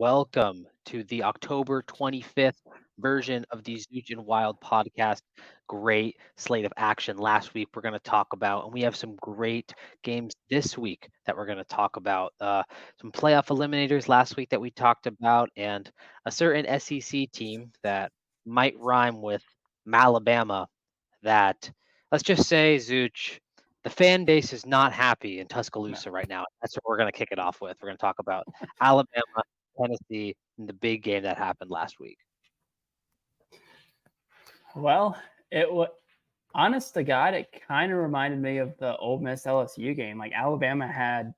welcome to the October 25th version of the Zooch and Wilde podcast. Great slate of action last week we're going to talk about, and we have some great games this week that we're going to talk about. Some playoff eliminators last week that we talked about, and a certain SEC team that might rhyme with Alabama that, let's just say, Zooch, the fan base is not happy in No. Tuscaloosa right now. That's what we're going to kick it off with. We're going to talk about Alabama, Tennessee, and the big game that happened last week. Well, it was honest to God, it kind of reminded me of the Ole Miss LSU game. Like Alabama had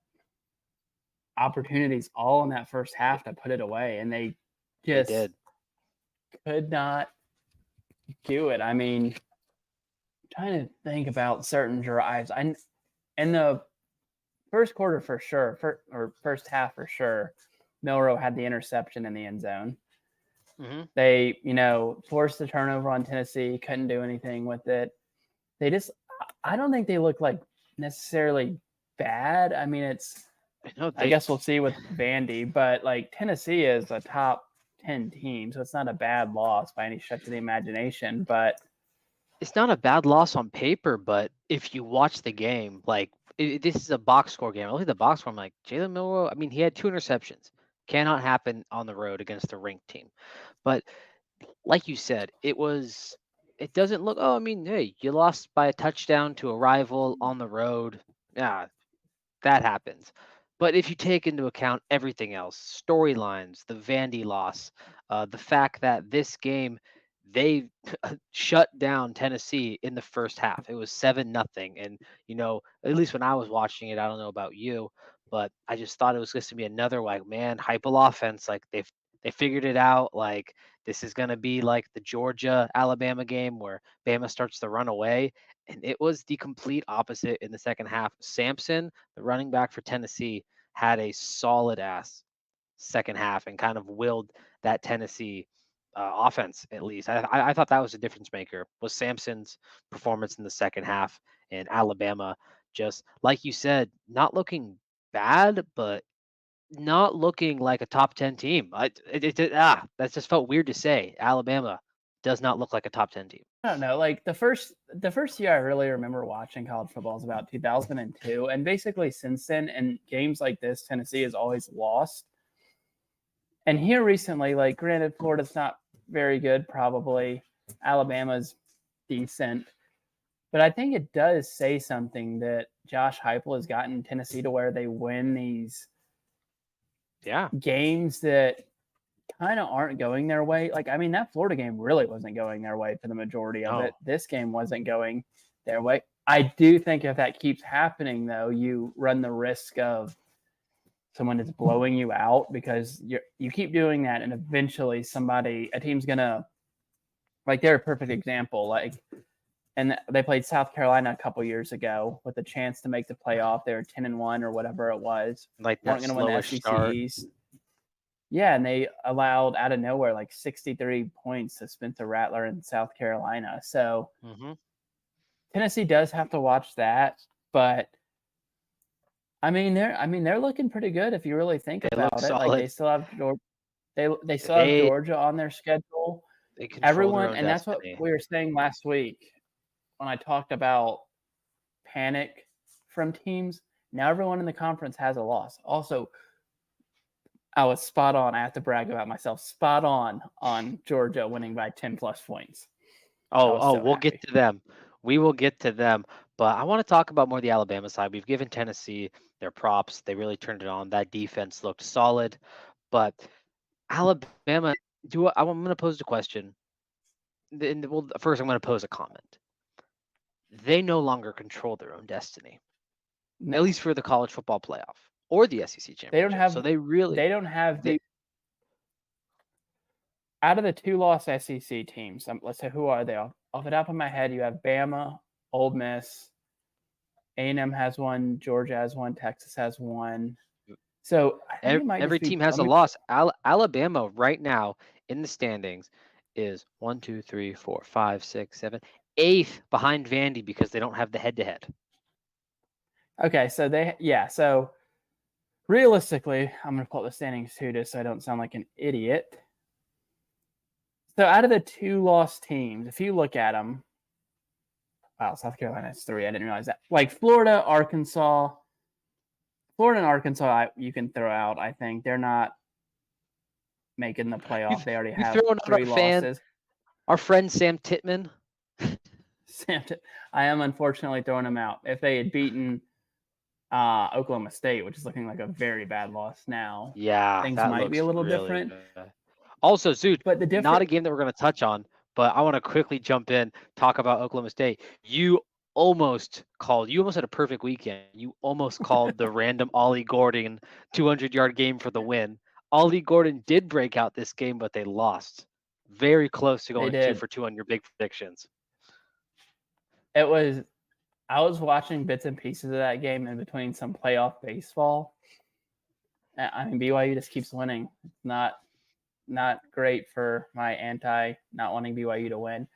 opportunities all in that first half to put it away, and they They just did. could not do it. I mean, trying to think about certain drives. In the first quarter for sure, or first half for sure, Milroe had the interception in the end zone. Mm-hmm. They, forced the turnover on Tennessee, couldn't do anything with it. I don't think they look like necessarily bad. I mean, I guess we'll see with Vandy, but like Tennessee is a top 10 team, so it's not a bad loss by any stretch of the imagination. But it's not a bad loss on paper, but if you watch the game, like this is a box score game. I look at the box score, I'm like, Jalen Milroe, I mean, he had 2 interceptions. Cannot happen on the road against a ranked team. But like you said, it doesn't look, oh, I mean, hey, you lost by a touchdown to a rival on the road. Yeah, that happens. But if you take into account everything else, storylines, the Vandy loss, the fact that this game they shut down Tennessee in the first half. It was 7-0, and at least when I was watching it, I don't know about you, but I just thought it was going to be another like man hyper offense. Like they figured it out. Like this is going to be like the Georgia Alabama game where Bama starts to run away, and it was the complete opposite in the second half. Sampson, the running back for Tennessee, had a solid ass second half and kind of willed that Tennessee offense. At least I thought that was a difference maker. Was Sampson's performance in the second half, and Alabama, just like you said, not looking bad, but not looking like a top 10 team. That just felt weird to say. Alabama does not look like a top 10 team. I don't know. Like the first year I really remember watching college football is about 2002, and basically since then, in games like this, Tennessee has always lost. And here recently, like granted, Florida's not very good, probably Alabama's decent, but I think it does say something that Josh Heupel has gotten Tennessee to where they win these games that kind of aren't going their way. Like, I mean, that Florida game really wasn't going their way for the majority of it. This game wasn't going their way. I do think if that keeps happening, though, you run the risk of someone is blowing you out because you keep doing that, and eventually a team's gonna, like, they're a perfect example. Like, and they played South Carolina a couple years ago with a chance to make the playoff. They were 10-1 or whatever it was. Like that weren't going to win the SEC start. East. Yeah, and they allowed out of nowhere like 63 points to Spencer Rattler in South Carolina. So Tennessee does have to watch that, but I mean they're looking pretty good if you really think about it. Solid. Like they still have they still have Georgia on their schedule. Everyone, and that's what we were saying last week when I talked about panic from teams. Now everyone in the conference has a loss. Also, I was spot on. I have to brag about myself. Spot on Georgia winning by 10 plus points. We'll get to them. We will get to them. But I want to talk about more the Alabama side. We've given Tennessee their props. They really turned it on. That defense looked solid. But Alabama, I'm going to pose a question. First, I'm going to pose a comment. They no longer control their own destiny, at least for the college football playoff or the SEC championship. They don't have. So they don't have the. Out of the 2 lost SEC teams, let's say who are they? Off the top of my head, you have Bama, Ole Miss, A&M has one, Georgia has one, Texas has one. So every team has a loss. Alabama right now in the standings is 1, 2, 3, 4, 5, 6, 7, 8th behind Vandy because they don't have the head-to-head. Okay, so so realistically, I'm going to pull up the standings too, just so I don't sound like an idiot. So out of the 2 lost teams, if you look at them, wow, South Carolina's 3. I didn't realize that. Like Florida and Arkansas, you can throw out. I think they're not making the playoff. They already You have throwing out 3 losses. our friend Sam Titman. I am unfortunately throwing them out. If they had beaten Oklahoma State, which is looking like a very bad loss now, Yeah, things that might be looks a little really different. bad. Also, Zooch, But the not a different, game that we're going to touch on, but I want to quickly jump in, talk about Oklahoma State. You almost had a perfect weekend. You almost called the random Ollie Gordon 200-yard game for the win. Ollie Gordon did break out this game, but they lost. Very close to they going 2 did. for 2 on your big predictions. It was. I was watching bits and pieces of that game in between some playoff baseball. I mean, BYU just keeps winning. It's not great for my not wanting BYU to win.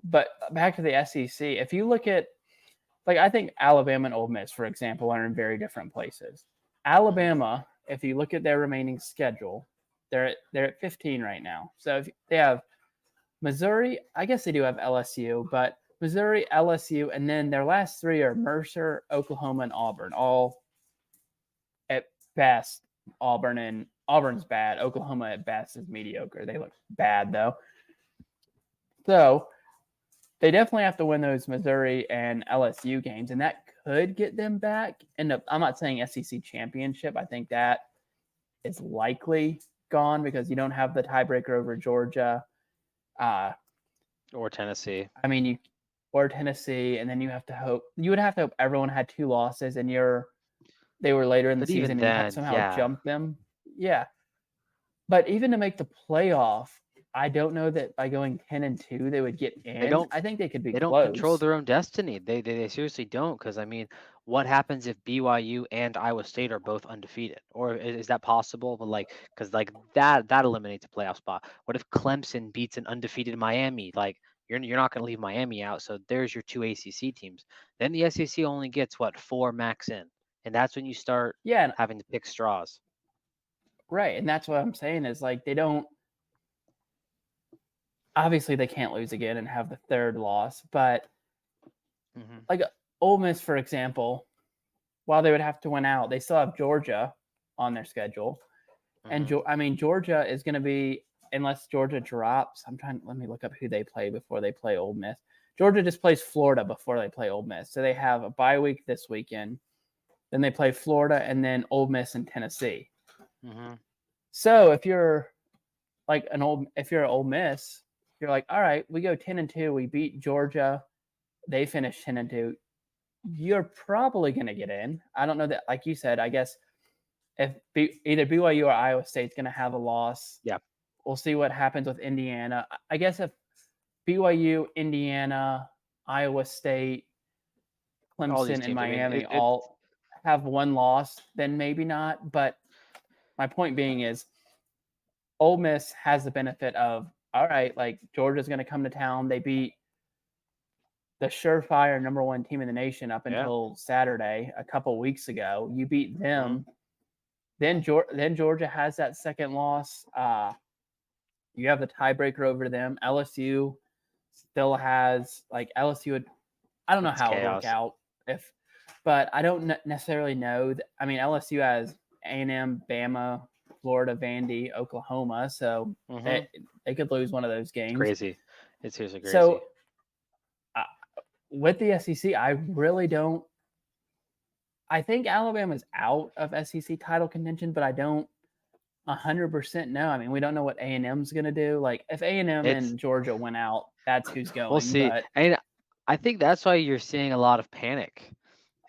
But back to the SEC, if you look at, like, I think Alabama and Ole Miss, for example, are in very different places. Alabama, if you look at their remaining schedule, they're at 15 right now. So if they have Missouri, I guess they do have LSU, but Missouri, LSU, and then their last 3 are Mercer, Oklahoma, and Auburn. All at best, Auburn's bad. Oklahoma at best is mediocre. They look bad though. So they definitely have to win those Missouri and LSU games, and that could get them back. And I'm not saying SEC championship. I think that is likely gone because you don't have the tiebreaker over Georgia, or Tennessee. I mean, or Tennessee, and then you have to hope. You would have to hope everyone had 2 losses, and they were later in the But even season, and you then, somehow yeah. jump them. Yeah, but even to make the playoff, I don't know that by going 10-2 they would get in. I think they could be They don't control close. their own destiny. They seriously don't. Because I mean, what happens if BYU and Iowa State are both undefeated? Or is that possible? But because that eliminates a playoff spot. What if Clemson beats an undefeated Miami? Like you're not going to leave Miami out. So there's your 2 ACC teams. Then the SEC only gets 4 max in, and that's when you start having to pick straws. Right, and that's what I'm saying is like they don't. Obviously, they can't lose again and have the 3rd loss, but like Ole Miss, for example, while they would have to win out, they still have Georgia on their schedule, and I mean Georgia is going to be, unless Georgia drops. Let me look up who they play before they play Ole Miss. Georgia just plays Florida before they play Ole Miss, so they have a bye week this weekend. Then they play Florida and then Ole Miss and Tennessee. So if you're an Ole Miss, you're like, all right, we go 10-2, we beat Georgia, they finish 10-2. You're probably going to get in. I don't know that, like you said, I guess if either BYU or Iowa State's going to have a loss. Yeah. We'll see what happens with Indiana. I guess if BYU, Indiana, Iowa State, Clemson, and Miami all have 1 loss, then maybe not. But my point being is Ole Miss has the benefit of, all right, like Georgia's going to come to town. They beat the surefire number 1 team in the nation up until Saturday a couple weeks ago. You beat them. Then Georgia has that 2nd loss. You have the tiebreaker over them. LSU still has, like, LSU. I don't know how it would work out but I don't necessarily know. I mean, LSU has A&M, Bama, Florida, Vandy, Oklahoma, so they could lose one of those games. Crazy. It's seriously crazy. So with the SEC, I really don't. I think Alabama's out of SEC title contention, but I don't 100% know. I mean, we don't know what A&M's going to do. Like, if A&M and Georgia went out, that's who's going. We'll see. And I think that's why you're seeing a lot of panic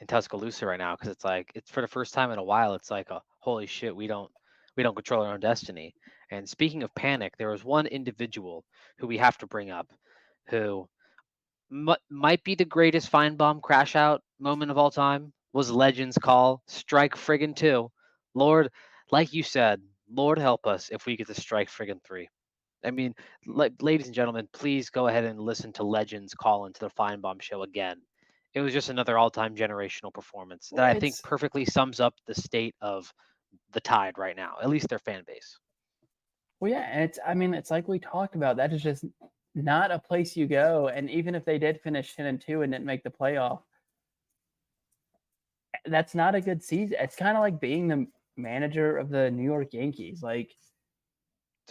in Tuscaloosa right now, because it's for the first time in a while. It's like, holy shit, we don't control our own destiny. And speaking of panic, there was one individual who we have to bring up, who might be the greatest Feinbaum crash out moment of all time. Was Legends call strike friggin' 2. Lord, like you said, Lord help us if we get to strike friggin' 3. I mean, ladies and gentlemen, please go ahead and listen to Legends call into the Feinbaum show again. It was just another all-time generational performance that Well, I think perfectly sums up the state of the Tide right now, at least their fan base. Well, yeah, and it's like we talked about. That is just not a place you go. And even if they did finish 10-2 and didn't make the playoff, that's not a good season. It's kind of like being the manager of the New York Yankees. Like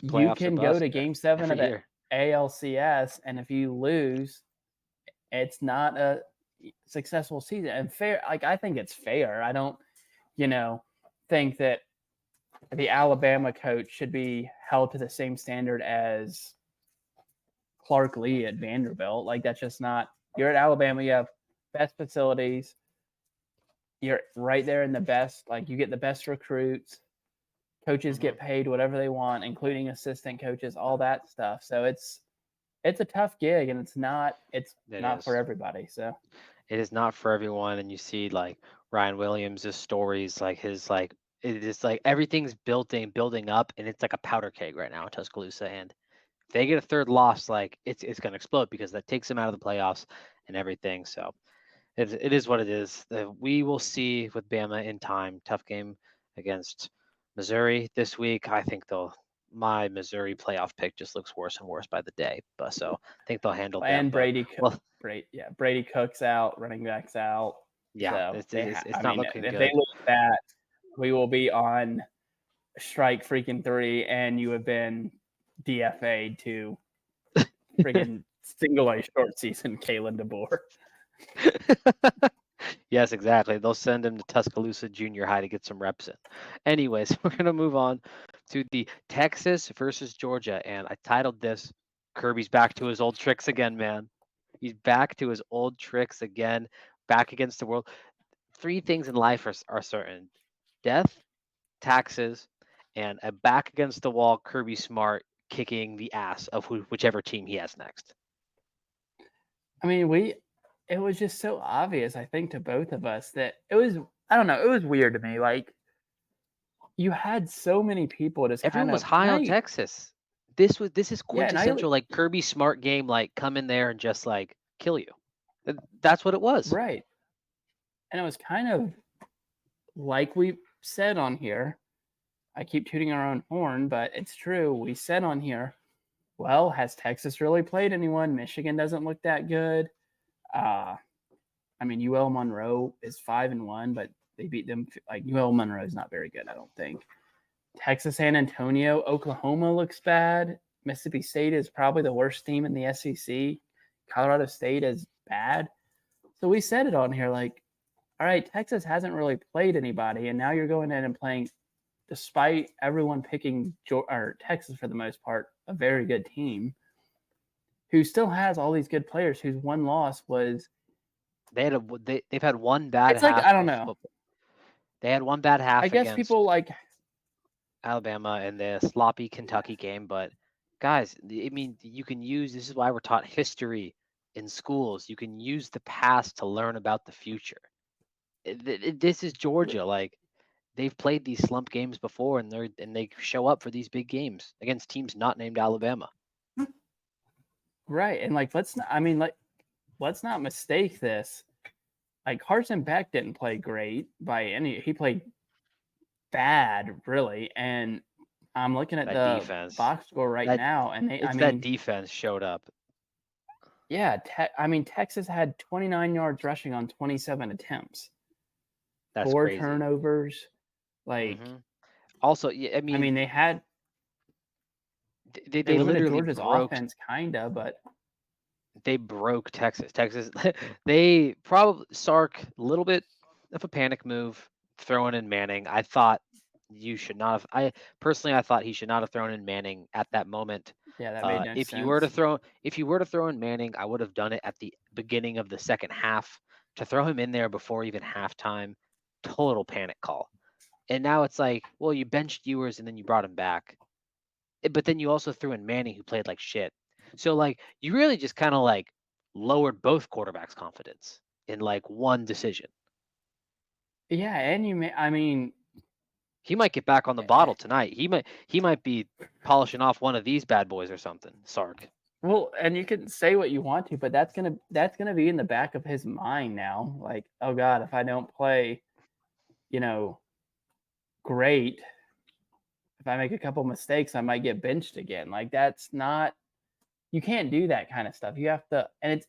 you Playoffs or can go bust to Game 7 of every the year. ALCS, and if you lose, it's not a successful season. And fair, like I think it's fair. I don't, think that the Alabama coach should be held to the same standard as Clark Lee at Vanderbilt. Like that's just not. You're at Alabama. You have best facilities. You're right there in the best. Like you get the best recruits. Coaches get paid whatever they want, including assistant coaches, all that stuff. So it's a tough gig, and it's not for everybody. So it is not for everyone. And you see like Ryan Williams' stories, like his like it is like everything's building up, and it's like a powder keg right now in Tuscaloosa. And if they get a third loss, like it's gonna explode because that takes them out of the playoffs and everything. So it is what it is. We will see with Bama in time. Tough game against Missouri this week. I think my Missouri playoff pick just looks worse and worse by the day. But so I think they'll handle them. and But Brady Cook's out, running backs out. yeah, So it's not looking if good. they lose that, we will be on strike freaking 3, and you have been DFA'd to freaking single A short season Kalen DeBoer. Yes, exactly. They'll send him to Tuscaloosa Junior High to get some reps in. Anyways, we're going to move on to the Texas versus Georgia. And I titled this Kirby's back to his old tricks again, man. He's back to his old tricks again, back against the world. 3 things in life are certain: death, taxes, and a back against the wall Kirby Smart kicking the ass of whichever team he has next. I mean, it was just so obvious, I think, to both of us that it was, I don't know, it was weird to me. Like, you had so many people just everyone was high on Texas. This is quintessential like Kirby Smart game, like come in there and just like kill you. That's what it was. Right. And it was kind of like we said on here. I keep tooting our own horn, but it's true. We said on here, well, has Texas really played anyone? Michigan doesn't look that good. I mean, UL Monroe is 5-1, but they beat them. Like UL Monroe is not very good, I don't think. Texas San Antonio, Oklahoma looks bad. Mississippi State is probably the worst team in the SEC. Colorado State is bad. So we said it on here, like, all right, Texas hasn't really played anybody, and now you're going in and playing, despite everyone picking Texas for the most part, a very good team, who still has all these good players. Whose one loss was they've had one bad it's half. Like I don't know. Football. They had one bad half. I guess people like Alabama in the sloppy Kentucky game, but guys, I mean, you can use this is why we're taught history in schools. You can use the past to learn about the future. This is Georgia. Like they've played these slump games before, and they show up for these big games against teams not named Alabama. Right, and like let's not mistake this. Like Carson Beck didn't play great by any. He played bad, really, and I'm looking at the defense box score right now, and that defense showed up. Yeah, Texas had 29 yards rushing on 27 attempts. That's 4 crazy. turnovers. Like, also, yeah, I mean, they had they literally Georgia's offense, kinda, but they broke Texas. They probably Sark a little bit of a panic move throwing in Manning. I thought you should not have. I thought he should not have thrown in Manning at that moment. Yeah, that made no if sense. you were to throw in Manning, I would have done it at the beginning of the second half. To throw him in there before even halftime, total panic call. And now it's like, well, you benched Ewers and then you brought him back, but then you also threw in Manning who played like shit. So like you really just kind of like lowered both quarterbacks' confidence in like one decision. Yeah, and he might get back on the bottle tonight. He might be polishing off one of these bad boys or something. Sark. Well, and you can say what you want to, but that's gonna be in the back of his mind now. Like, oh God, if I don't play, you know, great, if I make a couple mistakes, I might get benched again. Like that's not you can't do that kind of stuff. You have to, and it's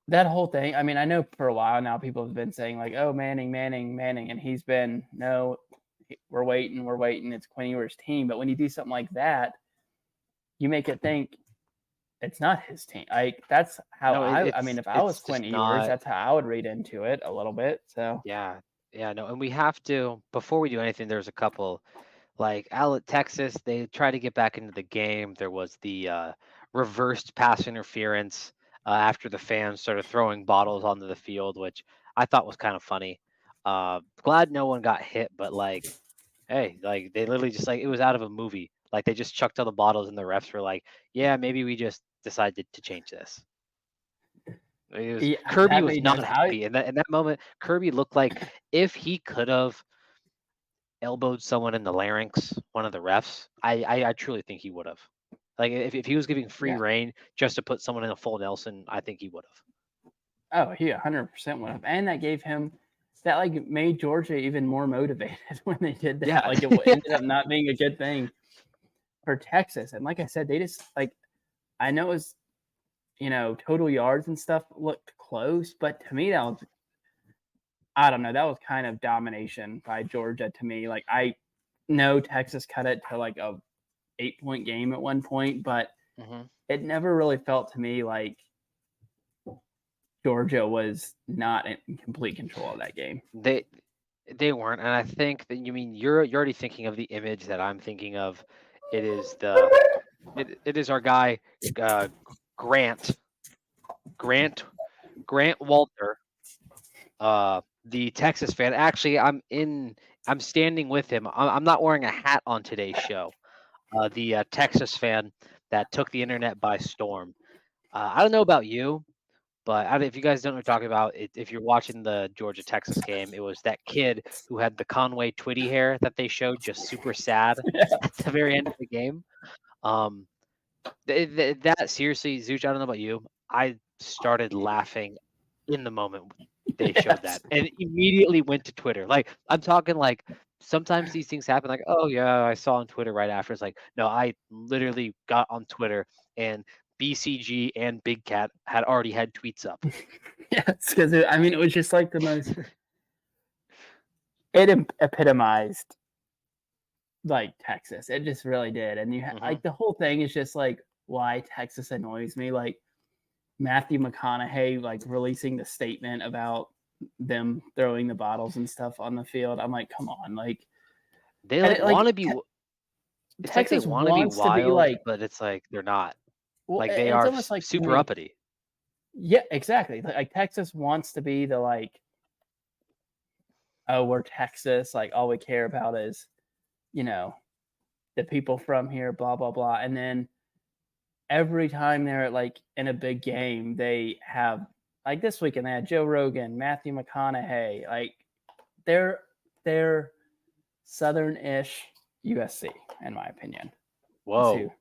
that whole thing. I mean, I know for a while now people have been saying like, oh Manning, Manning, Manning, and he's been no, we're waiting, we're waiting. It's Quinn Ewers' team, but when you do something like that, you make it think it's not his team. That's how No, I mean, if I was it's Quinn just Ewers, not. that's how I would read into it a little bit. So Yeah, yeah, no, and we have to before we do anything. There's a couple like out at Texas. They try to get back into the game. There was the reversed pass interference after the fans started throwing bottles onto the field, which I thought was kind of funny. Glad no one got hit, but like, hey, like they literally just like it was out of a movie. Like they just chucked all the bottles, and the refs were like, "Yeah, maybe we just decided to change this." It was yeah, Kirby that was made no not sense. happy in that moment. Kirby looked like if he could have elbowed someone in the larynx, one of the refs, I truly think he would have. Like if he was giving free Yeah. reign just to put someone in a full Nelson, I think he would have. Oh, he 100% would have, and that gave him that like made Georgia even more motivated when they did that. Yeah. Like it ended up not being a good thing for Texas, and like I said, they just like I know it's total yards and stuff looked close, but to me that was I don't know that was kind of domination by Georgia to me. Like I know Texas cut it to like a 8-point game at one point, but hmm it never really felt to me like Georgia was not in complete control of that game. They they weren't, and I think that you mean you're already thinking of the image that I'm thinking of. It is it is our guy uh, Grant Grant Grant Walter, the Texas fan. Actually, I'm standing with him. I'm not wearing a hat on today's show. The Texas fan that took the internet by storm. I don't know about you, but if you guys don't know what I'm talking about, if you're watching the Georgia Texas game, it was that kid who had the Conway Twitty hair that they showed, just super sad at the very end of the game. Um, that seriously, Zooch, I don't know about you. I started laughing in the moment they showed that Yes. and immediately went to Twitter. Like I'm talking like sometimes these things happen like, oh yeah, I saw on Twitter right after. It's like, no, I literally got on Twitter and BCG and Big Cat had already had tweets up. Yes, because I mean, it was just like the most. It epitomized like Texas. It just really did, and hmm like the whole thing is just like why Texas annoys me. Like Matthew McConaughey like releasing the statement about them throwing the bottles and stuff on the field. I'm like, come on, like, They and like it, like want to be. It's like they Texas want to be wants to be wild, like, but it's like they're not. well, Like they and it's are almost like to super me, uppity. yeah, exactly. Like Texas wants to be the like, oh, we're Texas. Like all we care about is you know the people from here, blah blah blah. And then every time they're like in a big game, they have like this weekend they had Joe Rogan, Matthew McConaughey. Like they're they're Southern-ish USC, in my opinion. Is who Whoa,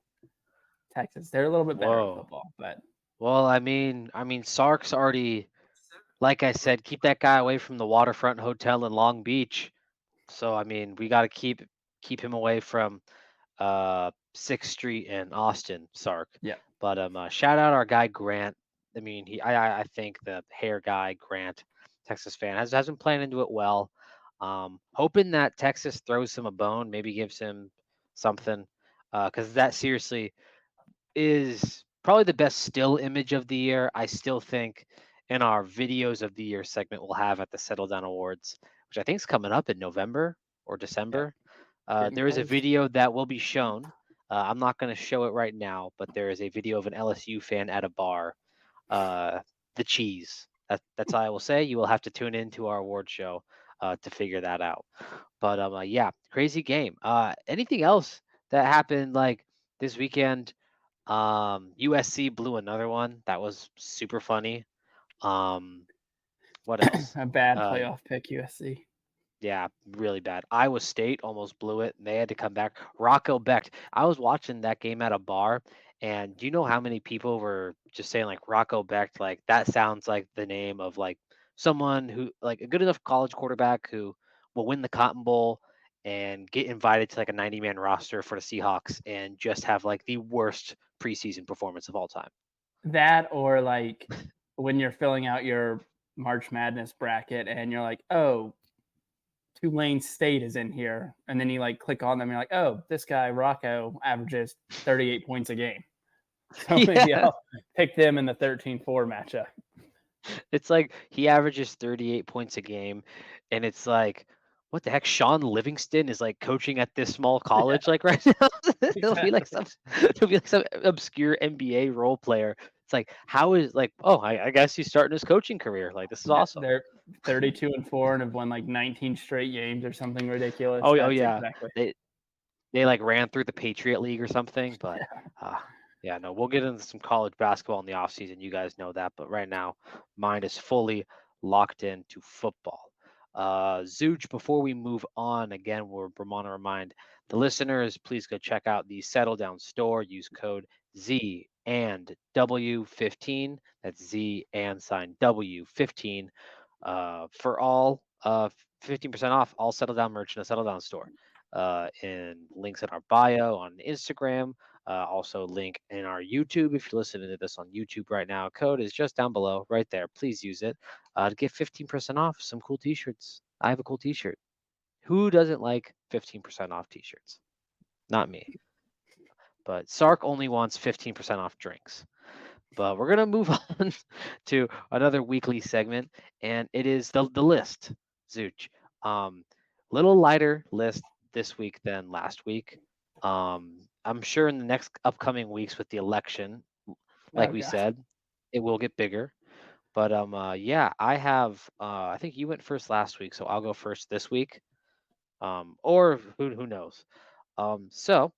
Texas. They're a little bit better at whoa. football, but Well, Sark's already, like I said, keep that guy away from the waterfront hotel in Long Beach. So we got to keep him away from Sixth Street in Austin, Sark. yeah, But shout out our guy Grant. I think the hair guy Grant, Texas fan, has been playing into it well. Hoping that Texas throws him a bone, maybe gives him something, because that seriously is probably the best still image of the year. I still think in our videos of the year segment we'll have at the Settle Down Awards, which I think is coming up in November or yeah, December. getting There is a close. video that will be shown. I'm not going to show it right now, but there is a video of an LSU fan at a bar. Uh, the cheese. That's all I will say. You will have to tune into our award show to figure that out. But yeah, crazy game. Anything else that happened like this weekend? USC blew another one. That was super funny. Um, what else? A bad Uh, playoff pick, USC. yeah, really bad. Iowa State almost blew it. And they had to come back. Rocco Becht. I was watching that game at a bar, And do you know how many people were just saying like Rocco Becht, like that sounds like the name of like someone who like a good enough college quarterback who will win the Cotton Bowl and get invited to like a 90-man roster for the Seahawks and just have like the worst preseason performance of all time. That or like when you're filling out your March Madness bracket and you're like, oh, Tulane State is in here, and then you like click on them, and you're like, oh, this guy Rocco averages 38 points a game, so maybe Yeah. I'll pick them in the 13-4 matchup. It's like he averages 38 points a game, and it's like, what the heck? Sean Livingston is like coaching at this small college, like right now. It'll be like Exactly. some obscure NBA role player. It's like, how is like, oh, I guess he's starting his coaching career. Like, this is awesome. They're 32-4 and have won like 19 straight games or something ridiculous. Oh That's yeah, exactly. they like ran through the Patriot League or something, but uh, yeah, no, we'll get into some college basketball in the offseason. You guys know that, but right now, mine is fully locked into football. Zooch, before we move on, again, we're want to remind the listeners, please go check out the Settle Down store. Use code Z and W15. That's Z and sign W15 for all 15% off all Settle Down merch in the Settle Down store. And links in our bio on Instagram. Also, link in our YouTube. If you're listening to this on YouTube right now, code is just down below, right there. Please use it to get 15% off some cool T-shirts. I have a cool T-shirt. Who doesn't like 15% off T-shirts? Not me. But Sark only wants 15% off drinks. But we're gonna move on to another weekly segment, and it is the list. Zooch. Little lighter list this week than last week. I'm sure in the next upcoming weeks with the election, like Oh we god. said, it will get bigger. But yeah, I have. I think you went first last week, so I'll go first this week. Or who knows? So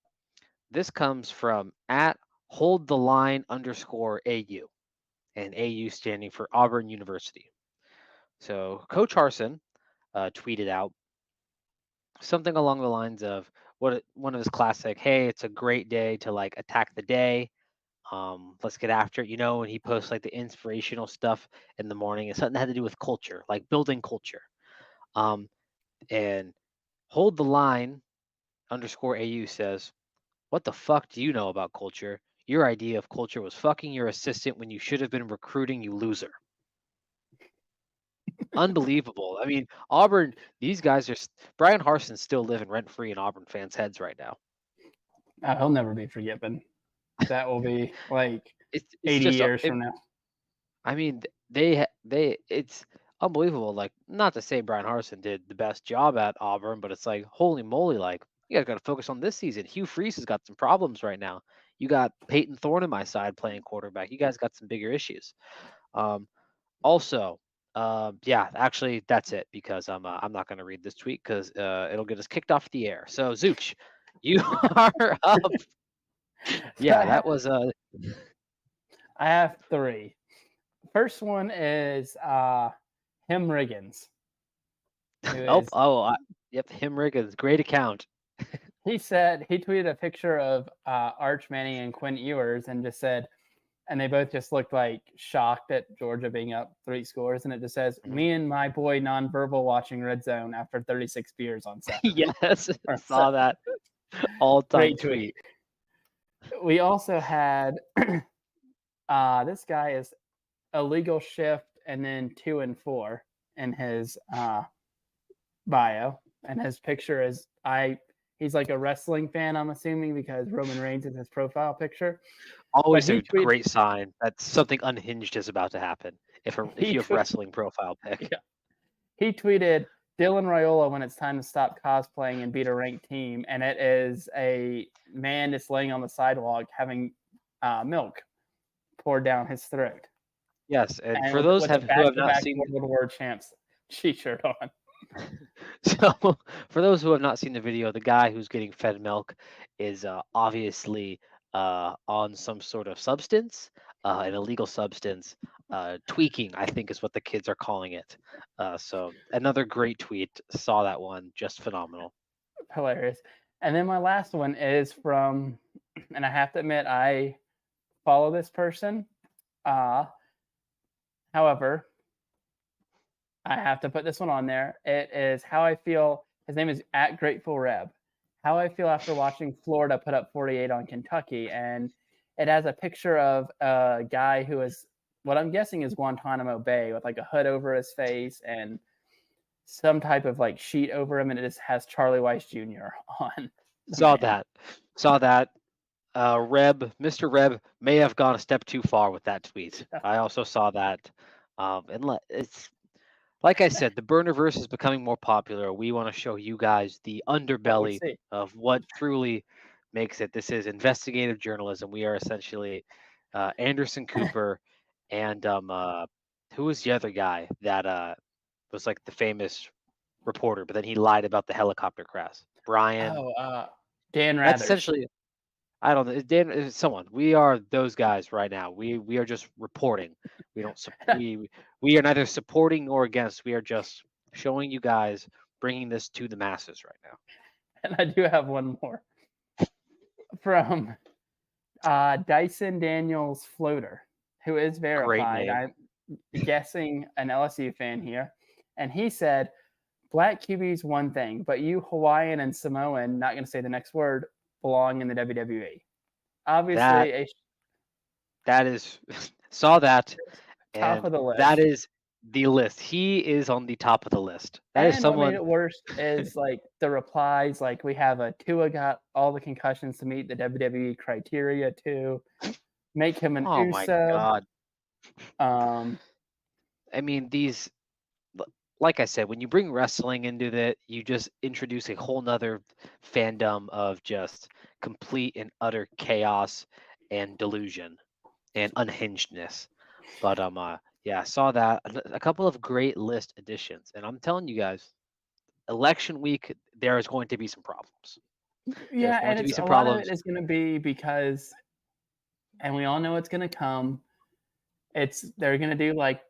this comes from at hold the line underscore AU, and AU standing for Auburn University. So Coach Harsin tweeted out something along the lines of one of his classic, "Hey, it's a great day to like attack the day. Let's get after it." You know, and he posts like the inspirational stuff in the morning. It's something that had to do with culture, like building culture. Um, and hold the line underscore AU says, "What the fuck do you know about culture? Your idea of culture was fucking your assistant when you should have been recruiting, you loser." Unbelievable. I mean, Auburn, these guys are Brian Harson's still living rent free in Auburn fans' heads right now. He'll never be forgiven. That will be like It's 80 just years from now. I mean, it's unbelievable. Like, not to say Brian Harsin did the best job at Auburn, but it's like, holy moly, like you guys got to focus on this season. Hugh Freeze has got some problems right now. You got Peyton Thorne on my side playing quarterback. You guys got some bigger issues. Also, yeah, actually, that's it because I'm not going to read this tweet because it'll get us kicked off the air. So, Zooch, you are up. Yeah, that was I have 3. First one is Him Riggins. Yep, him Riggins, great account. He said he tweeted a picture of Arch Manning and Quinn Ewers and just said, and they both just looked like shocked at Georgia being up 3 scores. And it just says, Mhm. "Me and my boy nonverbal watching Red Zone after 36 beers on Saturday." Yes, saw that all-time Great tweet. tweet. We also had this guy is illegal shift and then 2 and 4 in his bio, and his picture is he's like a wrestling fan, I'm assuming, because Roman Reigns is his profile picture. Always a great sign that something unhinged is about to happen if you have wrestling profile pic. Yeah. He tweeted Dylan Raiola when it's time to stop cosplaying and beat a ranked team, and it is a man that's laying on the sidewalk having milk poured down his throat. Yes, and for with those a who have not seen World War Champs t-shirt on. So, for those who have not seen the video, the guy who's getting fed milk is obviously on some sort of substance, an illegal substance. Tweaking, I think, is what the kids are calling it. So, another great tweet. Saw that one. Just phenomenal. Hilarious. And then my last one is from, and I have to admit, I follow this person. However, I have to put this one on there. It is how I feel. His name is @GratefulReb. How I feel after watching Florida put up 48 on Kentucky, and it has a picture of a guy who is what I'm guessing is Guantanamo Bay with like a hood over his face and some type of like sheet over him, and it just has Charlie Weiss Jr. on. Saw that. Mr. Reb may have gone a step too far with that tweet. I also saw that. It's like I said, the burnerverse is becoming more popular. We want to show you guys the underbelly of what truly makes it. This is investigative journalism. We are essentially Anderson Cooper and who was the other guy that was like the famous reporter, but then he lied about the helicopter crash. Brian. Dan Rathers. That's essentially. I don't know. Dan, someone. We are those guys right now. We are just reporting. We don't. We are neither supporting nor against. We are just showing you guys, bringing this to the masses right now. And I do have one more from Dyson Daniels Floater, who is verified. I'm guessing an LSU fan here, and he said, "Black QB's one thing, but you Hawaiian and Samoan, not going to say the next word, belong in the WWE." Obviously, that is saw that top of the list. That is the list. He is on the top of the list. That and is someone. What made it worse is like the replies. Like we have a Tua got all the concussions to meet the WWE criteria to make him an Oh Uso. my god. I mean these. Like I said, when you bring wrestling into that, you just introduce a whole nother fandom of just complete and utter chaos and delusion and unhingedness. But I saw that a couple of great list additions, and I'm telling you guys, election week there is going to be some problems. Yeah, and it's a lot of it is going to be because, and we all know it's going to come. They're going to do like.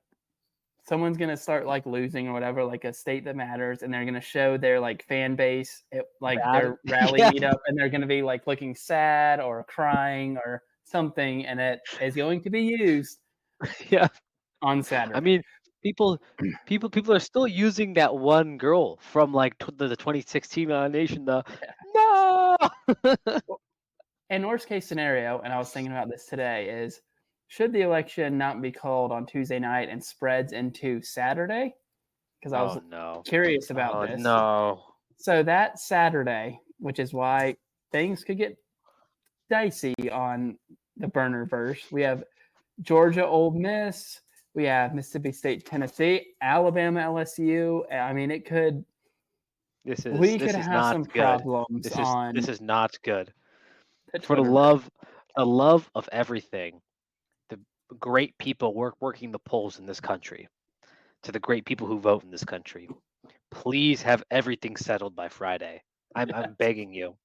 Someone's going to start like losing or whatever, like a state that matters, and they're going to show their like fan base, their rally meetup, and they're going to be like looking sad or crying or something, and it is going to be used on Saturday. I mean, people are still using that one girl from like the 2016 Nation. No. In worst case scenario, and I was thinking about this today, is should the election not be called on Tuesday night and spreads into Saturday? Because I was curious about this. No. So that Saturday, which is why things could get dicey on the burnerverse, we have Georgia Ole Miss, we have Mississippi State Tennessee, Alabama LSU. I mean, it could. We could have some problems. This is not good. For the love of everything. The great people working the polls in this country, to the great people who vote in this country, please have everything settled by Friday. I'm begging you.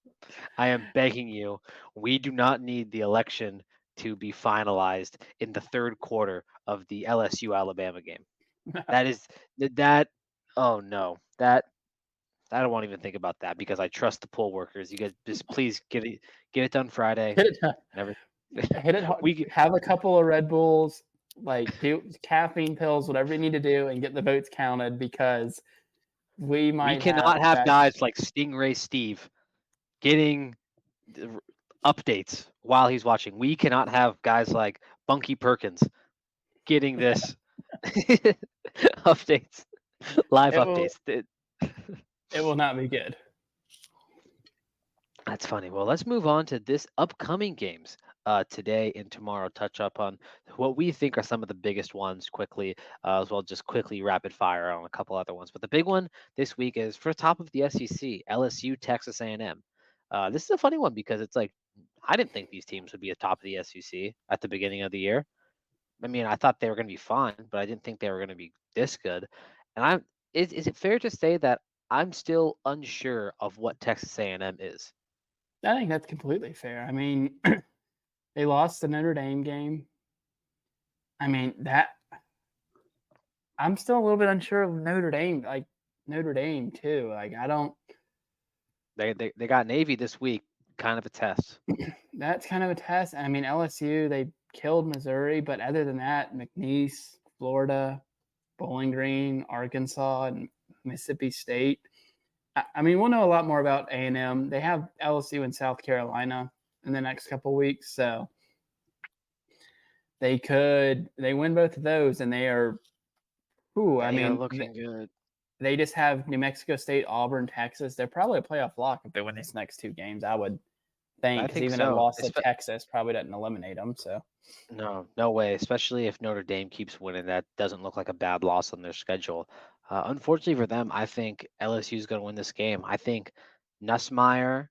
I am begging you. We do not need the election to be finalized in the third quarter of the LSU Alabama game. Oh no. I don't want to even think about that because I trust the poll workers. You guys just please get it done Friday. Get it done. Hit it hard. We have a couple of Red Bulls, like do caffeine pills, whatever you need to do, and get the votes counted because we cannot have guys like Stingray Steve getting updates while he's watching. We cannot have guys like Bunky Perkins getting this updates, live updates. It will not be good. That's funny. Well, let's move on to this upcoming games today and tomorrow. Touch up on what we think are some of the biggest ones quickly, as well just quickly rapid fire on a couple other ones. But the big one this week is for top of the SEC, LSU, Texas A&M. This is a funny one because it's like I didn't think these teams would be atop of the SEC at the beginning of the year. I mean, I thought they were going to be fine, but I didn't think they were going to be this good. And is it fair to say that I'm still unsure of what Texas A&M is? I think that's completely fair. I mean, they lost the Notre Dame game. I mean, I'm still a little bit unsure of Notre Dame. Like Notre Dame too. Like I don't. They got Navy this week. Kind of a test. That's kind of a test. I mean, LSU killed Missouri, but other than that, McNeese, Florida, Bowling Green, Arkansas, and Mississippi State. I mean, we'll know a lot more about A&M. They have LSU and South Carolina in the next couple weeks, so they win both of those, and they are. Ooh, I They are mean, looking good. they just have New Mexico State, Auburn, Texas. They're probably a playoff lock if they win these next two games. I would think, I because think even a so. loss to Texas probably doesn't eliminate them. So No, no way. Especially if Notre Dame keeps winning, that doesn't look like a bad loss on their schedule. Unfortunately for them, I think LSU is going to win this game. I think Nussmeier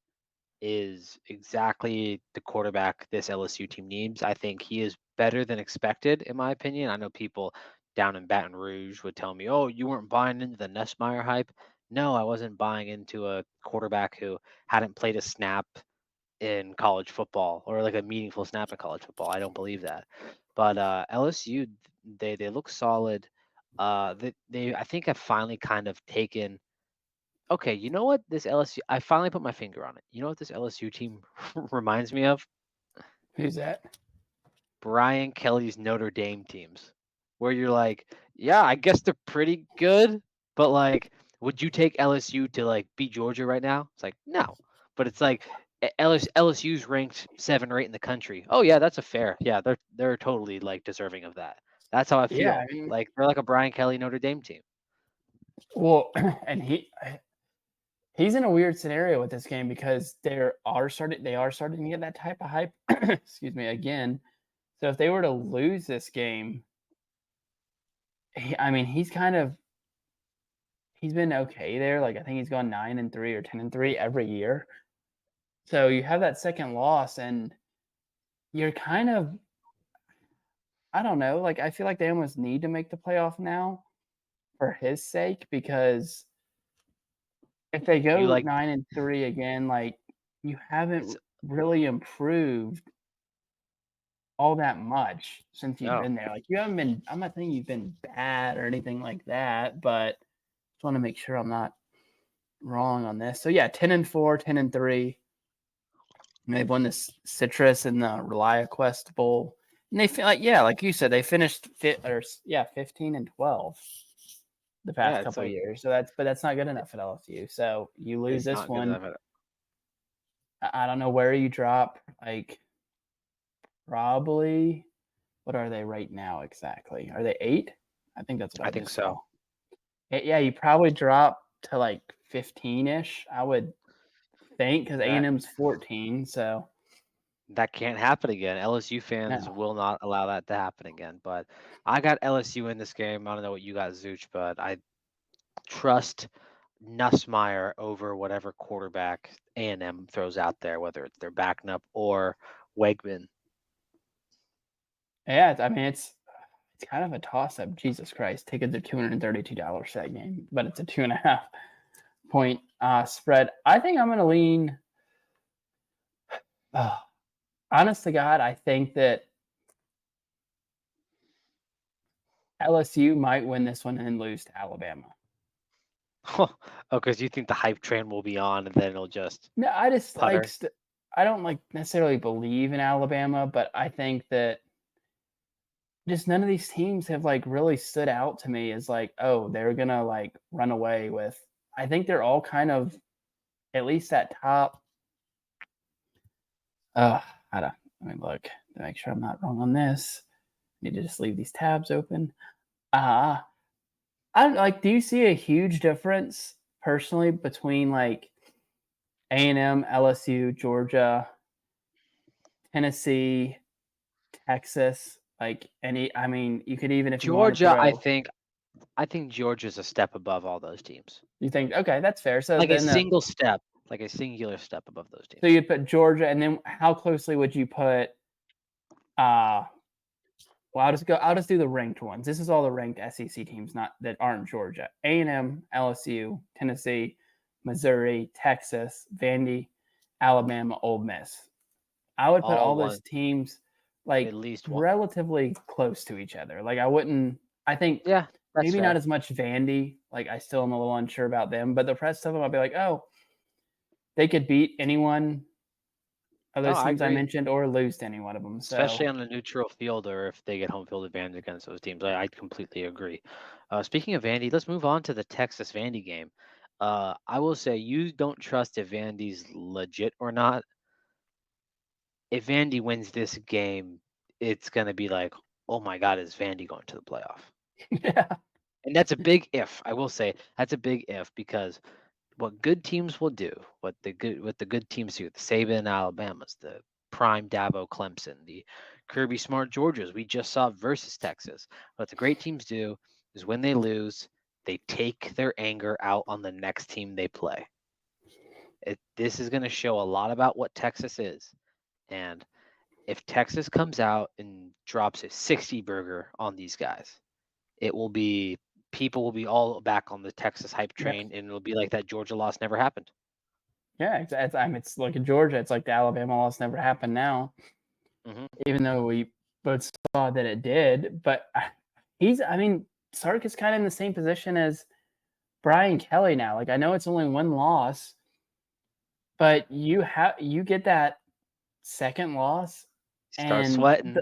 is exactly the quarterback this LSU team needs. I think he is better than expected, in my opinion. I know people down in Baton Rouge would tell me, "Oh, you weren't buying into the Nussmeier hype." No, I wasn't buying into a quarterback who hadn't played a snap in college football or like a meaningful snap in college football. I don't believe that. But LSU, they look solid. They I think have finally kind of taken. Okay, you know what this LSU? I finally put my finger on it. You know what this LSU team reminds me of? who's that? Brian Kelly's Notre Dame teams, where you're like, yeah, I guess they're pretty good, but like, would you take LSU to like beat Georgia right now? It's like no, but it's like LSU's ranked 7 or 8 in the country. Oh yeah, that's a fair. Yeah, they're totally like deserving of that. That's how I Yeah, feel. I mean, Like they're like a Brian Kelly Notre Dame team. well, and he's in a weird scenario with this game because they are starting to get that type of hype. Excuse me again. So if they were to lose this game, I mean, he's been okay there. Like I think he's gone 9-3 or 10-3 every year. So you have that second loss, and you're kind of, I don't know. Like I feel like they almost need to make the playoff now for his sake, because if they You go like 9-3 again, like you haven't it's really improved all that much since you've no. been there. Like you haven't been. I'm not saying you've been bad or anything like that, but just want to make sure I'm not wrong on this. So yeah, 10-4, 10-3. And they've won this Citrus and the ReliaQuest Bowl. And they feel like, yeah, like you said, they finished 15-12 the Yeah, past it's couple of like years. So that's not good enough at LSU. So you lose it's this not good one. enough. I don't know where you drop. Like probably, what are they right now exactly? Are they 8? I think that's what I I think just so. saw. Yeah, you probably drop to like 15-ish. I would think, because That A&M's 14. So that can't happen again. LSU fans no. will not allow that to happen again. But I got LSU in this game. I don't know what you got, Zooch, but I trust Nussmeier over whatever quarterback A&M throws out there, whether it's their backing up or Wegman. Yeah, I mean it's kind of a toss up. Jesus Christ, tickets are $232 that game, but it's a 2.5 point spread. I think I'm going to lean. Uh, honest to God, I think that LSU might win this one and lose to Alabama. Oh, because you think the hype train will be on and then it'll just No, I just like putter. I don't like necessarily believe in Alabama, but I think that just none of these teams have like really stood out to me as like, oh, they're gonna like run away with. I think they're all kind of at least that top. I don't. Let me look to make sure I'm not wrong on this. Need to just leave these tabs open. Uh I don't like. Do you see a huge difference personally between like A&M, LSU, Georgia, Tennessee, Texas? Like any, I mean, you could even if you want to Georgia, throw. I think Georgia's a step above all those teams. You think okay, that's fair. So Like a then, single step, like a singular step above those so teams. you'd put Georgia, and then how closely would you put? Uh well, I'll just do the ranked ones. This is all the ranked SEC teams, not that aren't Georgia. A&M, LSU, Tennessee, Missouri, Texas, Vandy, Alabama, Ole Miss. I would put All all those one, teams at like least one. relatively close to each other. Like I wouldn't. I think Yeah, that's maybe not fair. as much Vandy. Like I still am a little unsure about them, but the rest of them, I'll be like, oh, they could beat anyone of No, those I teams I agree. mentioned or lose to any one of them. Especially So on a neutral field or if they get home field advantage against those teams. I completely agree. Speaking of Vandy, let's move on to the Texas Vandy game. I will say you don't trust if Vandy's legit or not. If Vandy wins this game, it's going to be like, oh my God, is Vandy going to the playoff? yeah, And that's a big if. I will say that's a big if because what good teams will do, what the good teams do, the Saban Alabamas, the prime Dabo Clemson, the Kirby Smart Georgias we just saw versus Texas. What the great teams do is when they lose, they take their anger out on the next team they play. This is going to show a lot about what Texas is. And if Texas comes out and drops a 60 burger on these guys, it will be people will be all back on the Texas hype yeah, train, and it'll be like that Georgia loss never happened. yeah. It's like in Georgia. It's like the Alabama loss never happened now, Hmm. even though we both saw that it did. But I mean, Sark is kind of in the same position as Brian Kelly now. Like I know it's only one loss, but you get that second loss, Start and sweating.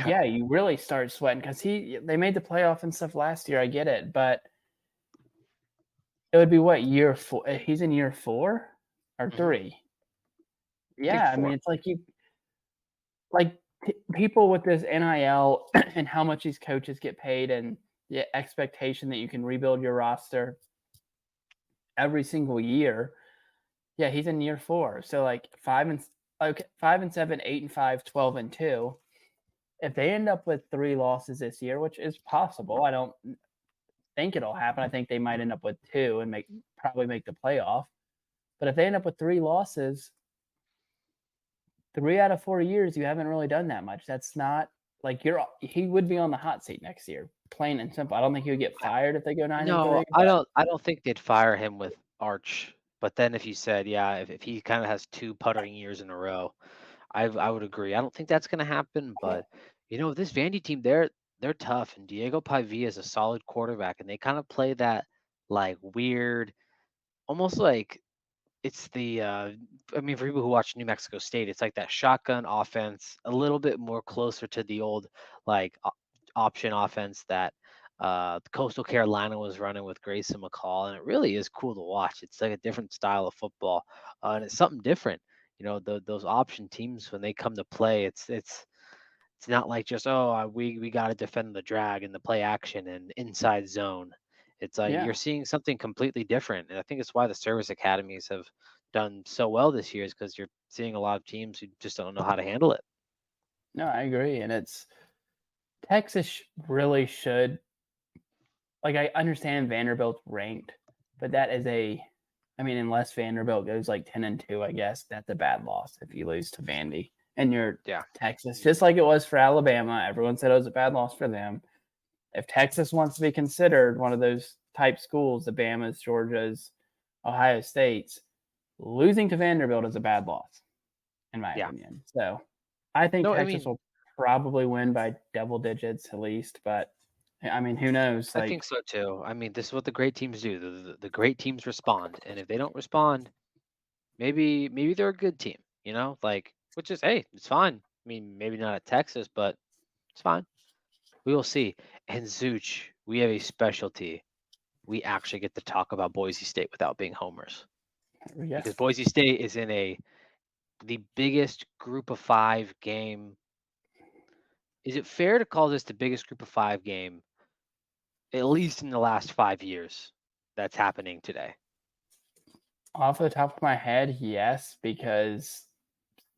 yeah, you really start sweating because they made the playoff and stuff last year. I get it, but it would be what year four? He's in year 4 or 3. I think Yeah, I mean four. it's like people with this NIL and how much these coaches get paid and the expectation that you can rebuild your roster every single year. Yeah, he's in year 4. So like 5-7, 8-5, 12-2. If they end up with 3 losses this year, which is possible, I don't think it'll happen. I think they might end up with 2 and probably make the playoff. But if they end up with 3 losses, 3 out of 4 years, you haven't really done that much. That's not like he would be on the hot seat next year, plain and simple. I don't think he would get fired if they go 9-3. No, I But don't think they'd fire him with Arch. But then if you said, yeah, if he kind of has two puttering years in a row, I would agree. I don't think that's gonna happen, but this Vandy team, they're tough, and Diego Pavia is a solid quarterback, and they kind of play that like weird, almost like it's the I mean, for people who watch New Mexico State, it's like that shotgun offense, a little bit more closer to the old like option offense that Coastal Carolina was running with Grayson McCall, and it really is cool to watch. It's like a different style of football, and it's something different. Those option teams when they come to play, it's not like just we got to defend the drag and the play action and inside zone. It's like yeah, you're seeing something completely different, and I think it's why the service academies have done so well this year is because you're seeing a lot of teams who just don't know how to handle it. no, I agree. And it's Texas really should like I understand Vanderbilt's ranked, but that is I mean, unless Vanderbilt goes like 10-2, I guess that's a bad loss if you lose to Vandy and you're Yeah, Texas, just like it was for Alabama. Everyone said it was a bad loss for them. If Texas wants to be considered one of those type schools, the Bamas, Georgias, Ohio States, losing to Vanderbilt is a bad loss, in my yeah. opinion. So I think No, I Texas mean, will probably win by double digits at least, but I mean, who knows? I think Like, so too. I mean, this is what the great teams do. The great teams respond, and if they don't respond, maybe they're a good team. Like which is hey, it's fine. I mean, maybe not at Texas, but it's fine. We will see. And Zooch, we have a specialty. We actually get to talk about Boise State without being homers because yes, Boise State is in the biggest group of 5 game. Is it fair to call this the biggest group of 5 game, at least in the last 5 years, that's happening today? off the top of my head, yes, because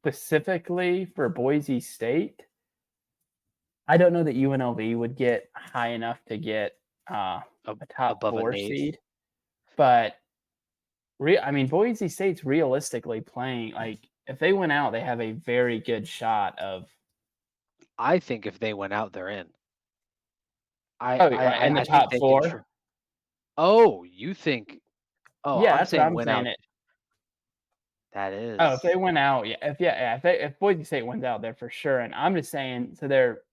specifically for Boise State, I don't know that UNLV would get high enough to get a top Above an 4 eighth. seed, but I mean, Boise State's realistically playing like if they went out, they have a very good shot of. I think if they went out, they're in. I Oh, I yeah, in I the I think top they can. 4. Oh, you think? Oh, Yeah, I'm that's what saying I'm went saying. out. That Oh, if they is went out, if Boise State wins out, they're for sure. And I'm just saying, so they're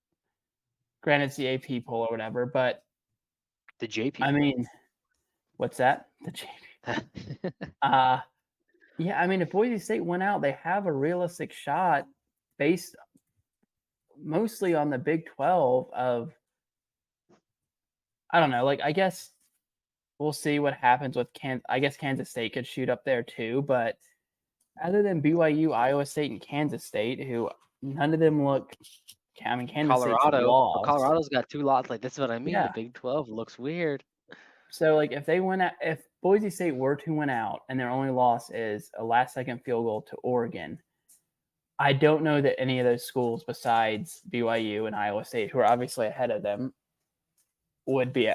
granted it's the AP poll or whatever, but the JP I poll. mean, what's that? The JP. Uh Yeah, I mean, if Boise State went out, they have a realistic shot based mostly on the Big 12 of, I don't know, like, I guess we'll see what happens with I guess Kansas State could shoot up there too, but other than BYU, Iowa State, and Kansas State, who none of them look, I mean, Kansas State's But lost. Colorado's got 2 lots. Like, this is what I mean. The Yeah. Big 12 looks weird. So, like, if Boise State were to win out and their only loss is a last-second field goal to Oregon, I don't know that any of those schools besides BYU and Iowa State, who are obviously ahead of them, would be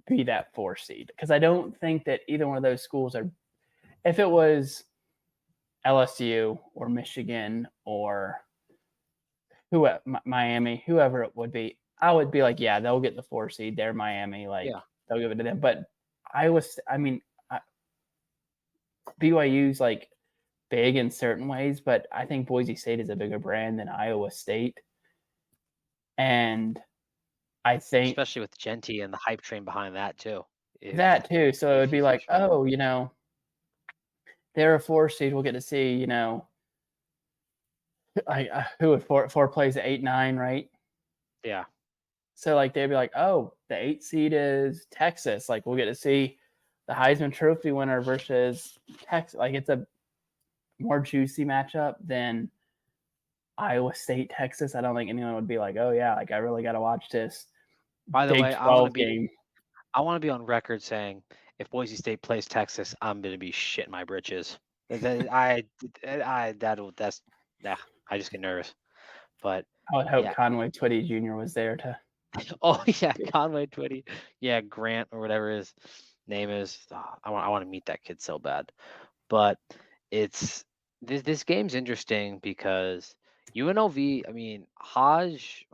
that 4 seed. Because I don't think that either one of those schools are. If it was LSU or Michigan or Miami, whoever it would be, I would be like, yeah, they'll get the 4 seed. They're Miami, like they'll give it to them. But BYU's like big in certain ways, but I think Boise State is a bigger brand than Iowa State, and I think especially with Genty and the hype train behind that too. that too. So it would be like, oh, they're a 4 seed. We'll get to see, who would four plays at 8-9, right? Yeah. So like they'd be like, oh, the 8 seed is Texas. Like we'll get to see the Heisman Trophy winner versus Texas. Like it's a more juicy matchup than Iowa State, Texas. I don't think anyone would be like, oh yeah, like I really got to watch this. By the Big way, 12 game. I want to be on record saying if Boise State plays Texas, I'm gonna be shitting my britches. I just get nervous. But I would hope Conway Twitty Jr. was there to. Oh yeah, Conway Twitty. Yeah, Grant or whatever his name is. I want to meet that kid so bad. But it's this game's interesting because UNLV. I mean, Hodge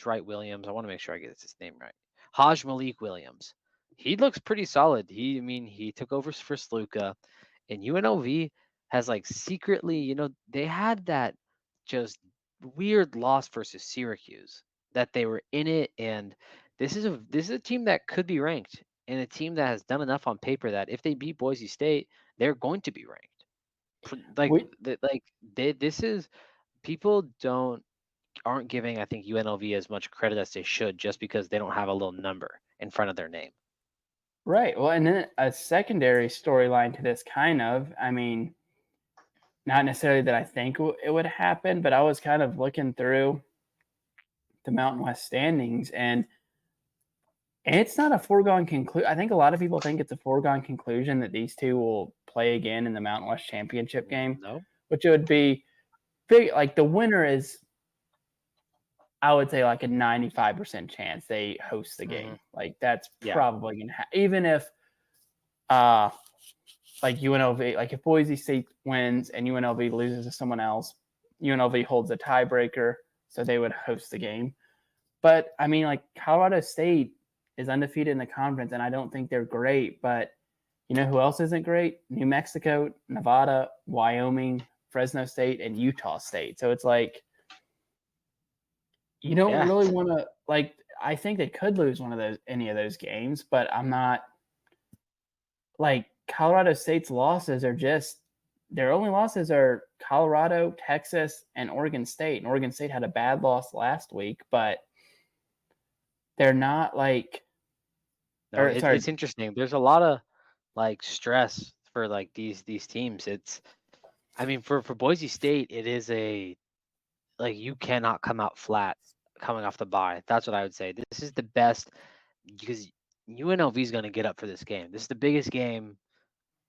Wright Williams? I want to make sure I get his name right. Hodge Malik Williams. He looks pretty solid. He took over for Sluka, and UNLV has like secretly, they had that just weird loss versus Syracuse that they were in it, and this is a team that could be ranked, and a team that has done enough on paper that if they beat Boise State, they're going to be ranked. This is people aren't giving, I think, UNLV as much credit as they should just because they don't have a little number in front of their name. Right. Well, and then a secondary storyline to this kind of, I mean, not necessarily that I think it would happen, but I was kind of looking through the Mountain West standings, and it's not a foregone conclusion. I think a lot of people think it's a foregone conclusion that these two will play again in the Mountain West championship game. No, which it would be big. Like the winner is, I would say, like a 95% chance they host the game. Like that's probably gonna happen, even if, like UNLV, like if Boise State wins and UNLV loses to someone else, UNLV holds a tiebreaker, so they would host the game. But I mean, like Colorado State is undefeated in the conference, and I don't think they're great. But you know who else isn't great? New Mexico, Nevada, Wyoming, Fresno State, and Utah State. So it's like you don't really want to, like, I think they could lose any of those games, but I'm not, like, Colorado State's losses are just, their only losses are Colorado, Texas, and Oregon State. And Oregon State had a bad loss last week, but they're not like. No, it's interesting. There's a lot of like stress for like these teams. I mean, for Boise State, it is like you cannot come out flat coming off the bye. That's what I would say. This is the best because UNLV is going to get up for this game. This is the biggest game,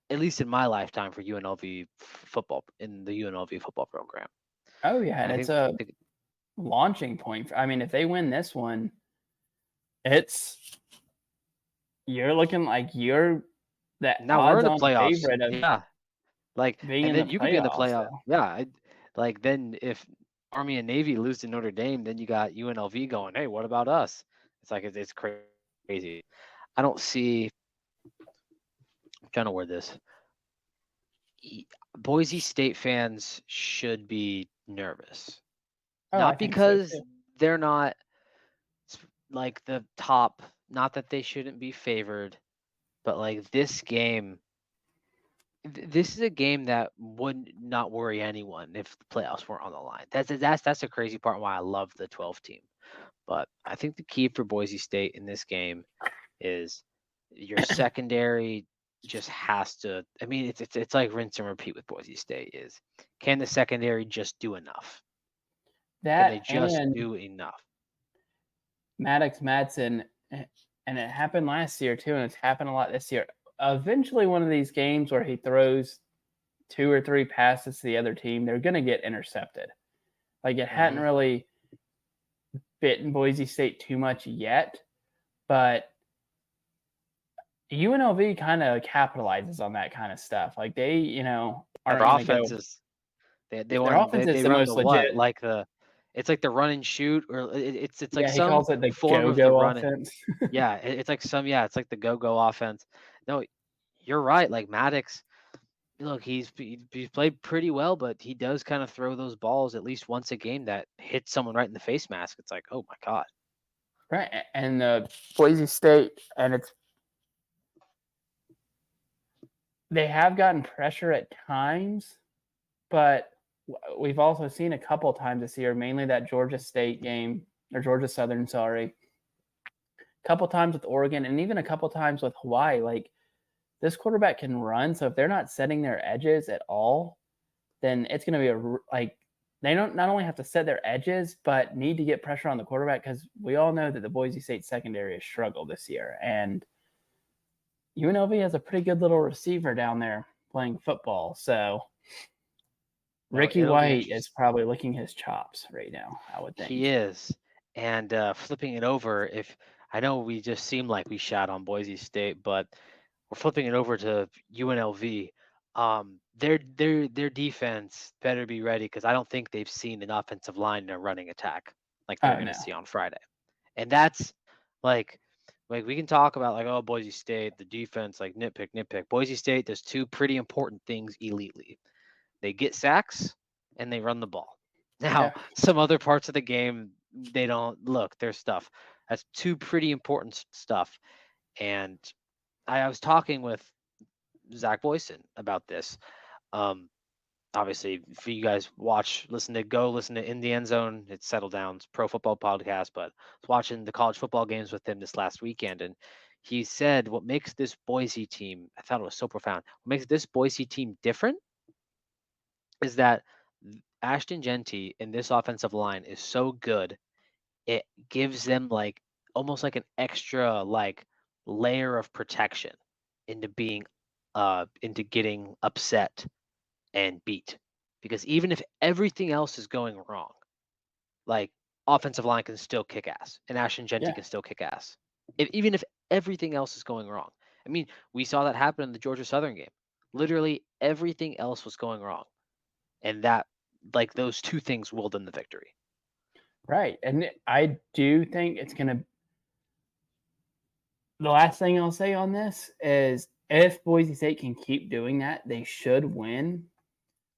at least in my lifetime, for UNLV football in the UNLV football program. Oh yeah, and it's a launching point. I mean, if they win this one, you're looking like you're that now we're in the playoffs. Favorite of like, and then you could be in the playoff. So. Yeah, like then if Army and Navy lose to Notre Dame, then you got UNLV going, hey, what about us? It's like it's crazy. I don't see. I'm trying to word this. Boise State fans should be nervous, not because they're not like the top. Not that they shouldn't be favored, but like this game This is a game that would not worry anyone if the playoffs weren't on the line. That's the crazy part why I love the 12 team. But I think the key for Boise State in this game is your secondary just has to. I mean, it's like rinse and repeat with Boise State. Is can the secondary just do enough? Can they That just and do enough? Maddox Madsen, and it happened last year too, and it's happened a lot this year. Eventually, one of these games where he throws 2 or 3 passes to the other team, they're going to get intercepted. Like it hadn't really bitten Boise State too much yet, but UNLV kind of capitalizes on that kind of stuff. Like they, Their aren't going to offense go. is Their offense is they the run most the what legit. like the it's like the run and shoot or it's like Yeah, he some calls it the form of the go-go run. offense. Yeah, it's like it's like the go-go offense. No, you're right. Like Maddox, look, he's played pretty well, but he does kind of throw those balls at least once a game that hits someone right in the face mask. It's like, oh my god. Right, and Boise State, and they have gotten pressure at times, but we've also seen a couple times this year, mainly that Georgia State game or Georgia Southern, sorry, a couple times with Oregon, and even a couple times with Hawaii. Like this quarterback can run, so if they're not setting their edges at all, then it's going to be like they don't not only have to set their edges, but need to get pressure on the quarterback because we all know that the Boise State secondary has struggled this year, and UNLV has a pretty good little receiver down there playing football. So No, Ricky it'll be White is interesting. probably licking his chops right now, I would He think. is. And flipping it over, if I know we just seem like we shot on Boise State, but we're flipping it over to UNLV. Their defense better be ready because I don't think they've seen an offensive line in a running attack like they're Oh going no. to see on Friday. And that's like we can talk about like, oh, Boise State, the defense, like nitpick. Boise State does two pretty important things elitely. They get sacks and they run the ball. Now, Yeah. some other parts of the game they don't look their stuff. That's two pretty important stuff. And I was talking with Zach Boyson about this. Um, Obviously, if you guys listen to In the End Zone. It's Settle Down's pro football podcast, but I was watching the college football games with him this last weekend, and he said what makes this Boise team, I thought it was so profound, what makes this Boise team different is that Ashton Genty in this offensive line is so good, it gives them like almost like an extra like layer of protection into being into getting upset and beat. Because even if everything else is going wrong, like offensive line can still kick ass and Ashton Genty Yeah. can still kick ass. Even if everything else is going wrong. I mean, we saw that happen in the Georgia Southern game. Literally everything else was going wrong. And that like those two things willed them the victory. Right. And I do think it's going to. The last thing I'll say on this is if Boise State can keep doing that, they should win.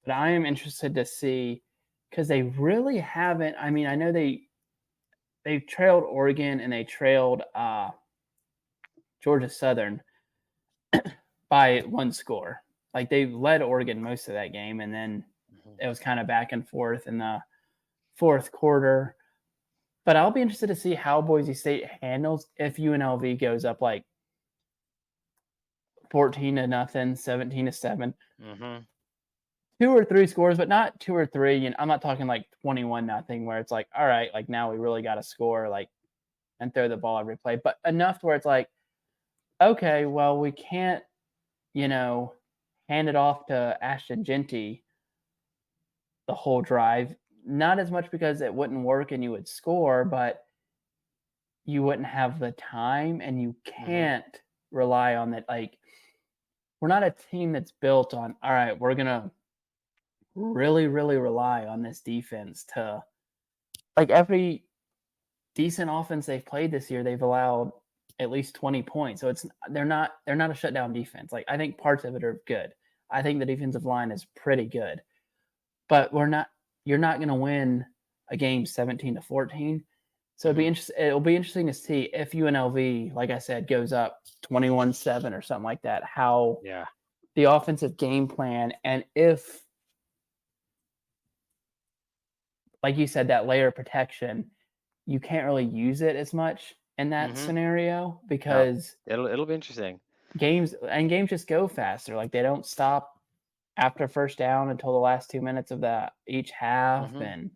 But I am interested to see because they really haven't. I mean, I know they've trailed Oregon and they trailed Georgia Southern by one score. Like they led Oregon most of that game, and then it was kind of back and forth in the fourth quarter. But I'll be interested to see how Boise State handles if UNLV goes up like 14-0, 17-7. Mm-hmm. 2 or 3 scores, but not 2 or 3. And I'm not talking like 21-0, where it's like, all right, like now we really got to score, like, and throw the ball every play. But enough to where it's like, okay, well, we can't, hand it off to Ashton Genty the whole drive. Not as much because it wouldn't work and you would score, but you wouldn't have the time and you can't rely on that. Like, we're not a team that's built on, all right, we're going to really, really rely on this defense to, like, every decent offense they've played this year, they've allowed at least 20 points. So they're not a shutdown defense. Like, I think parts of it are good. I think the defensive line is pretty good. But you're not going to win a game 17-14. So it'll be interesting to see if UNLV, like I said, goes up 21-7 or something like that, how the offensive game plan, and if, like you said, that layer of protection, you can't really use it as much in that Mm-hmm. scenario No, because it'll be interesting. games just go faster. Like they don't stop after first down until the last 2 minutes of the each half. Mm-hmm. And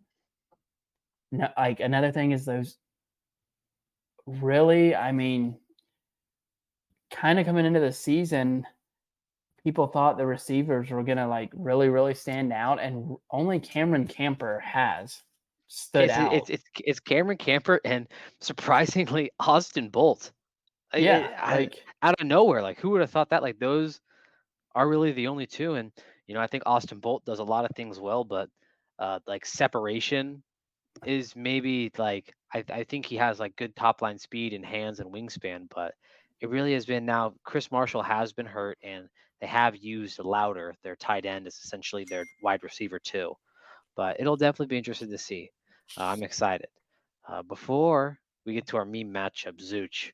no, like another thing is those really, I mean, kind of coming into the season, people thought the receivers were gonna like really, really stand out, and only Cameron Camper has stood out. It's Cameron Camper and surprisingly Austin Bolt. Yeah, I like out of nowhere, like who would have thought that? Like those are really the only two. And I think Austin Bolt does a lot of things well, but like separation is maybe like I think he has like good top line speed and hands and wingspan, but it really has been now Chris Marshall has been hurt and they have used Louder, their tight end, is essentially their wide receiver too. But it'll definitely be interesting to see. I'm excited. Before we get to our meme matchup, Zooch,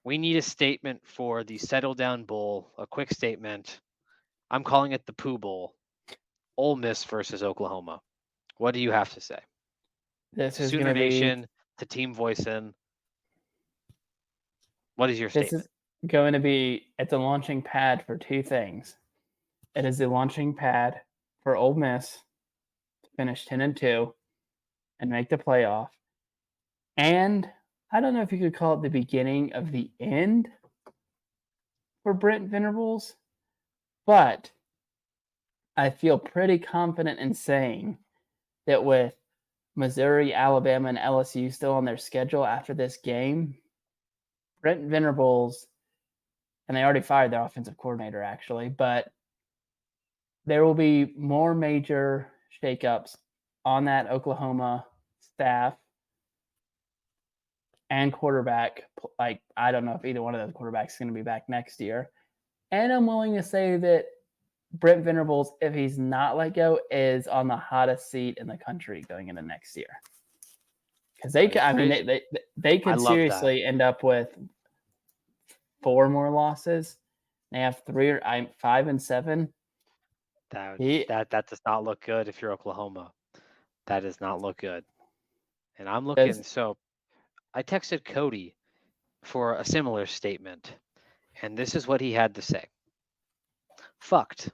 we need a statement for the Settle Down Bowl. A quick statement. I'm calling it the Pooh Bowl. Ole Miss versus Oklahoma. What do you have to say? this To is Sooner gonna be Nation, to Team Voisin. What is your this is statement? going to be it's a launching pad for two things. It is the launching pad for Ole Miss to finish 10-2 and make the playoff. And I don't know if you could call it the beginning of the end for Brent Venables, but I feel pretty confident in saying that with Missouri, Alabama, and LSU still on their schedule after this game, Brent Venables, and they already fired their offensive coordinator actually, but there will be more major shakeups on that Oklahoma staff and quarterback. Like, I don't know if either one of those quarterbacks is going to be back next year. And I'm willing to say that Brent Venables, if he's not let go, is on the hottest seat in the country going into next year. Because I mean, they I could love that. seriously end up with 4 more losses. They have 5 and 7. That does not look good if you're Oklahoma. That does not look good. And I'm looking. Does So I texted Cody for a similar statement, and this is what he had to say. Fucked.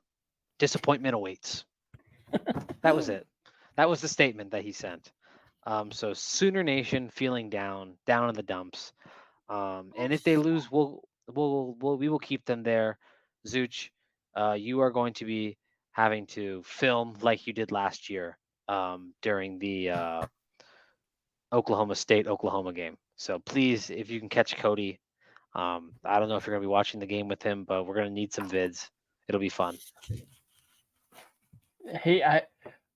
Disappointment awaits. That was it. That was the statement that he sent. So Sooner Nation feeling down in the dumps. And if they lose, we will keep them there. Zooch, you are going to be having to film like you did last year during the Oklahoma State Oklahoma game. So please, if you can catch Cody, I don't know if you're going to be watching the game with him, but we're going to need some vids. It'll be fun.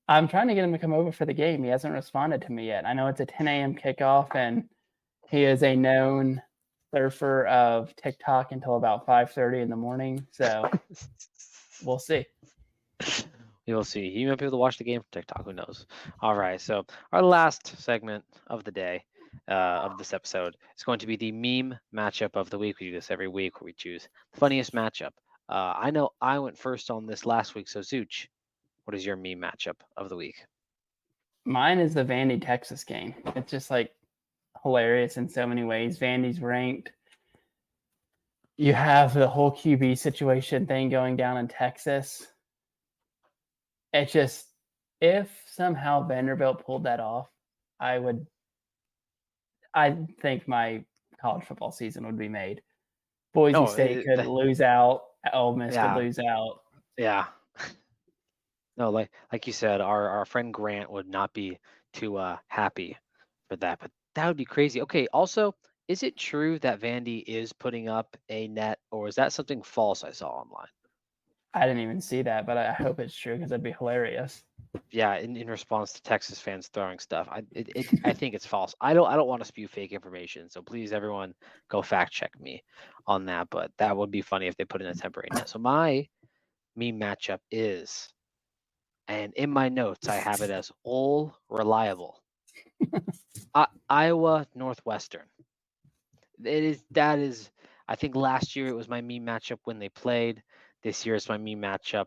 I'm trying to get him to come over for the game. He hasn't responded to me yet. I know it's a 10 a.m. kickoff, and he is a known surfer of TikTok until about 5:30 in the morning. So we'll see. We will see. He might be able to watch the game from TikTok. Who knows? All right. So our last segment of the day, of this episode, is going to be the meme matchup of the week. We do this every week where we choose the funniest matchup. I know I went first on this last week. So Zooch, what is your meme matchup of the week? Mine is the Vandy Texas game. It's just like hilarious in so many ways. Vandy's ranked. You have the whole QB situation thing going down in Texas. It's just, if somehow Vanderbilt pulled that off, I think my college football season would be made. Boise State could lose out. Ole Miss could lose out. Yeah. No, like you said, our friend Grant would not be too happy for that, but that would be crazy. Okay, also, is it true that Vandy is putting up a net, or is that something false I saw online? I didn't even see that, but I hope it's true because that'd be hilarious. Yeah, in response to Texas fans throwing stuff, I think it's false. I don't want to spew fake information, so please everyone go fact check me on that. But that would be funny if they put in a temporary net. So my meme matchup is, and in my notes I have it as all reliable. Iowa Northwestern. That is. I think last year it was my meme matchup when they played. this year is my me matchup.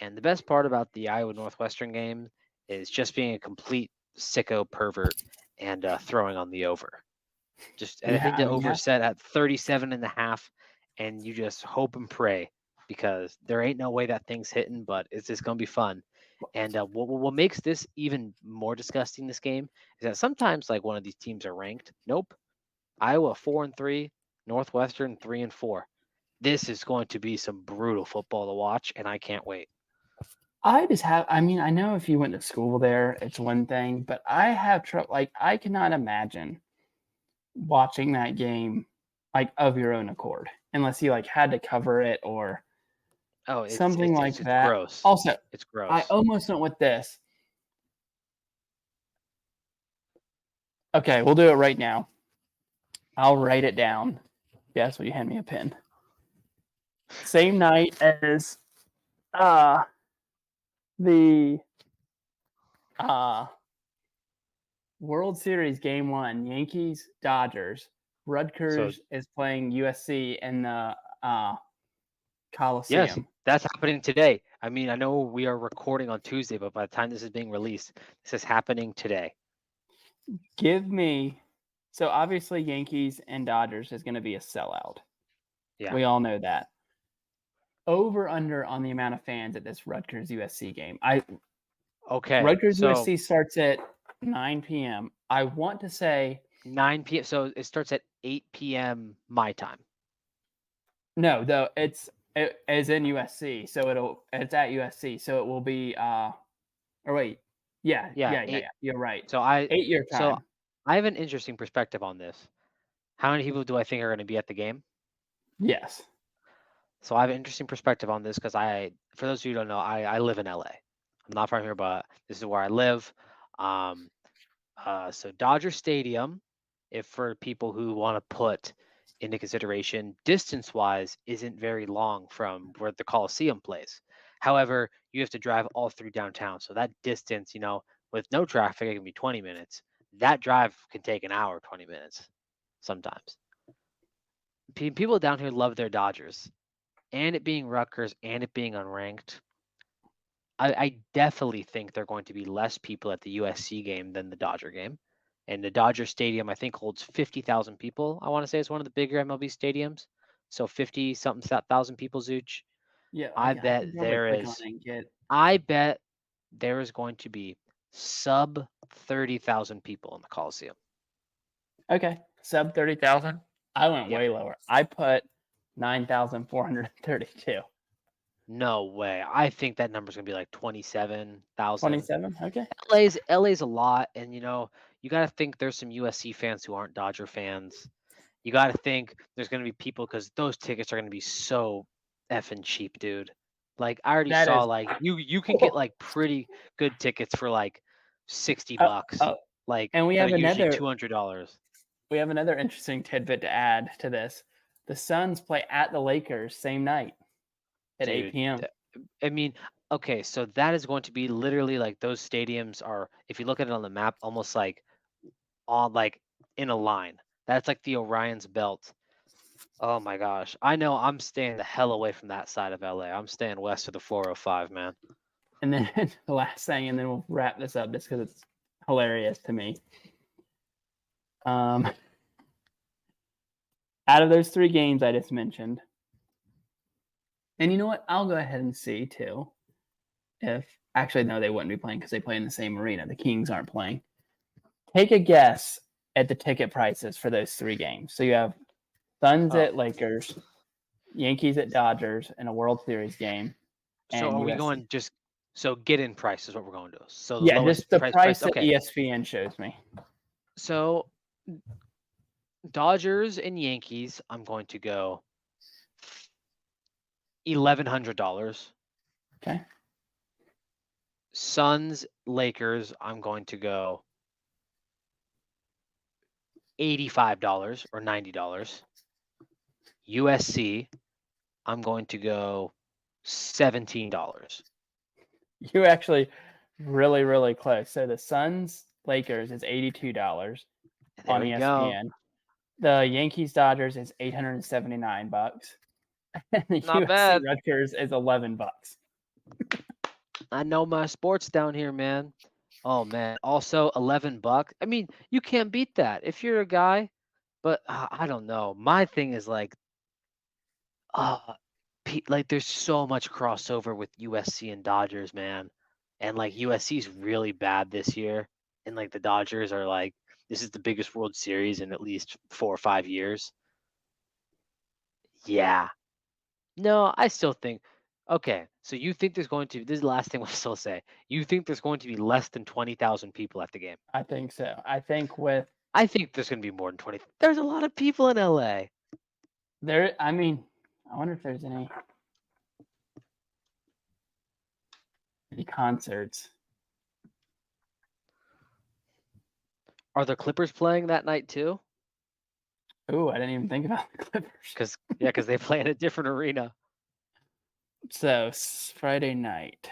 And the best part about the Iowa Northwestern game is just being a complete sicko pervert and throwing on the over. I think the over set at 37.5, and you just hope and pray because there ain't no way that thing's hitting, but it's just gonna be fun. And what makes this even more disgusting, this game, is that sometimes like one of these teams are ranked. Nope, Iowa 4-3, Northwestern 3-4. This is going to be some brutal football to watch, and I can't wait. I know if you went to school there, it's one thing, but I have trouble. Like, I cannot imagine watching that game, like, of your own accord, unless you, like, had to cover it or something like that. Gross. Also, it's gross. I almost went with this. Okay, we'll do it right now. I'll write it down. Yes, will you hand me a pen? Same night as the World Series Game 1, Yankees, Dodgers. Rutgers is playing USC in the Coliseum. Yes, that's happening today. I mean, I know we are recording on Tuesday, but by the time this is being released, this is happening today. So obviously Yankees and Dodgers is going to be a sellout. Yeah. We all know that. Over under on the amount of fans at this Rutgers USC game. Rutgers USC starts at 9 p.m. I want to say 9 p.m. So it starts at 8 p.m. my time. No, though it is in USC, so it's at USC, so it will be yeah. You're right. So 8 year time. So I have an interesting perspective on this. How many people do I think are going to be at the game? Yes. So I have an interesting perspective on this because for those of you who don't know, I live in LA. I'm not from here, but this is where I live. So Dodger Stadium, if for people who want to put into consideration, distance-wise, isn't very long from where the Coliseum plays. However, you have to drive all through downtown. So that distance, with no traffic, it can be 20 minutes. That drive can take an hour, 20 minutes sometimes. People down here love their Dodgers. And it being Rutgers and it being unranked, I definitely think there are going to be less people at the USC game than the Dodger game. And the Dodger Stadium, I think, holds 50,000 people. I want to say it's one of the bigger MLB stadiums. So 50-something thousand people, Zooch. Yeah. I bet there is going to be sub 30,000 people in the Coliseum. Okay. Sub 30,000? I went way lower. I put 9,432. No way. I think that number's gonna be like 27,000. 27? Okay. LA's a lot, and you got to think there's some USC fans who aren't Dodger fans. You got to think there's gonna be people because those tickets are gonna be so effing cheap, dude. Like I already saw, like you can get like pretty good tickets for like $60. And we have usually $200. We have another interesting tidbit to add to this. The Suns play at the Lakers same night at 8 p.m. I mean, okay, so that is going to be literally like those stadiums are, if you look at it on the map, almost like in a line. That's like the Orion's Belt. Oh my gosh. I know I'm staying the hell away from that side of LA. I'm staying west of the 405, man. And then the last thing, and then we'll wrap this up just because it's hilarious to me. Out of those 3 games I just mentioned, and you know what? I'll go ahead and see too. Actually, no, they wouldn't be playing because they play in the same arena. The Kings aren't playing. Take a guess at the ticket prices for those 3 games. So you have Suns at Lakers, Yankees at Dodgers, and a World Series game. So are we going get in price is what we're going to do. So the just the price that ESPN shows me. So Dodgers and Yankees, I'm going to go $1,100. Okay. Suns, Lakers, I'm going to go $85 or $90. USC, I'm going to go $17. You actually really, really close. So the Suns, Lakers is $82 on ESPN. The Yankees Dodgers is $879. And the Not USC bad. Rutgers is $11. I know my sports down here, man. Oh man. Also, $11. I mean, you can't beat that if you're a guy. But I don't know. My thing is like, uh, like there's so much crossover with USC and Dodgers, man. And like USC's really bad this year, and like the Dodgers are like, this is the biggest World Series in at least 4 or 5 years. Yeah. No, I still think. Okay, so you think there's going to, this is the last thing we'll still say. You think there's going to be less than 20,000 people at the game? I think so. I think I think there's going to be more than 20. There's a lot of people in LA. I mean, I wonder if there's any concerts. Are the Clippers playing that night too? Oh, I didn't even think about the Clippers. Because they play in a different arena. So Friday night.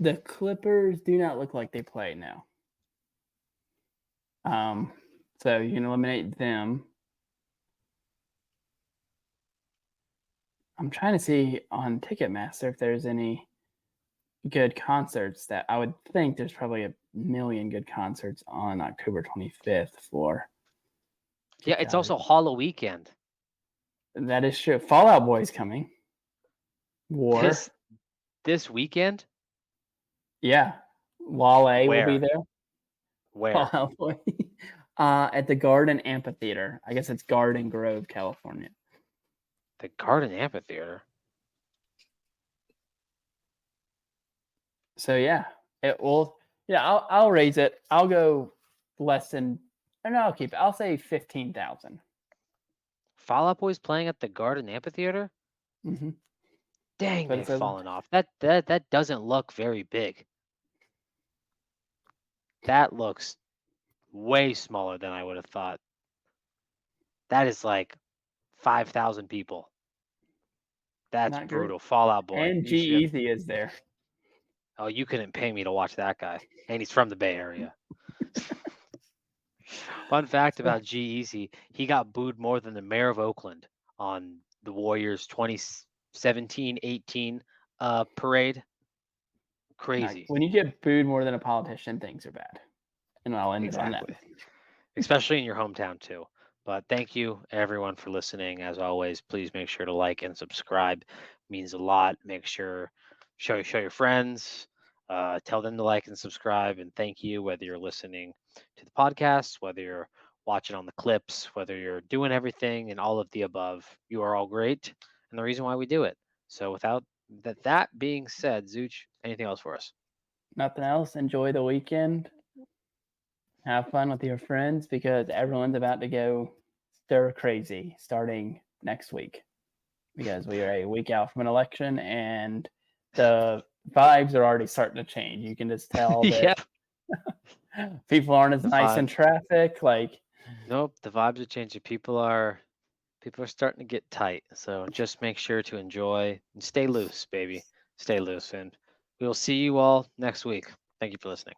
The Clippers do not look like they play now. So you can eliminate them. I'm trying to see on Ticketmaster if there's any good concerts that I would think there's probably a million good concerts on October 25th for. Yeah, it's also Halloween weekend. That is true. Fall Out Boy's coming. War. This weekend? Yeah. Wale will be there. Where? Fall Out Boy. At the Garden Amphitheater. I guess it's Garden Grove, California. The Garden Amphitheater? So yeah, it will. Yeah, I'll raise it. I'll go less than. No, I'll keep it. I'll say 15,000. Fall Out Boy's playing at the Garden Amphitheater? Mm-hmm. Dang, they've fallen off. That doesn't look very big. That looks way smaller than I would have thought. That is like 5,000 people. That's Not brutal. Great. Fall Out Boy. And G-Eazy is there. Oh, you couldn't pay me to watch that guy. And he's from the Bay Area. Fun fact about G-Eazy, he got booed more than the mayor of Oakland on the Warriors 2017-18 parade. Crazy. When you get booed more than a politician, things are bad. And I'll end it on that. Especially in your hometown too. But thank you everyone for listening. As always, please make sure to like and subscribe. It means a lot. Make sure show your friends. Tell them to like and subscribe. And thank you, whether you're listening to the podcast, whether you're watching on the clips, whether you're doing everything and all of the above. You are all great, and the reason why we do it. So without that being said, Zooch, anything else for us? Nothing else. Enjoy the weekend. Have fun with your friends because everyone's about to go stir crazy starting next week because we are a week out from an election and the vibes are already starting to change. You can just tell that people aren't as nice in traffic. Like, nope, the vibes are changing. People are starting to get tight. So just make sure to enjoy and stay loose, baby. Stay loose. And we will see you all next week. Thank you for listening.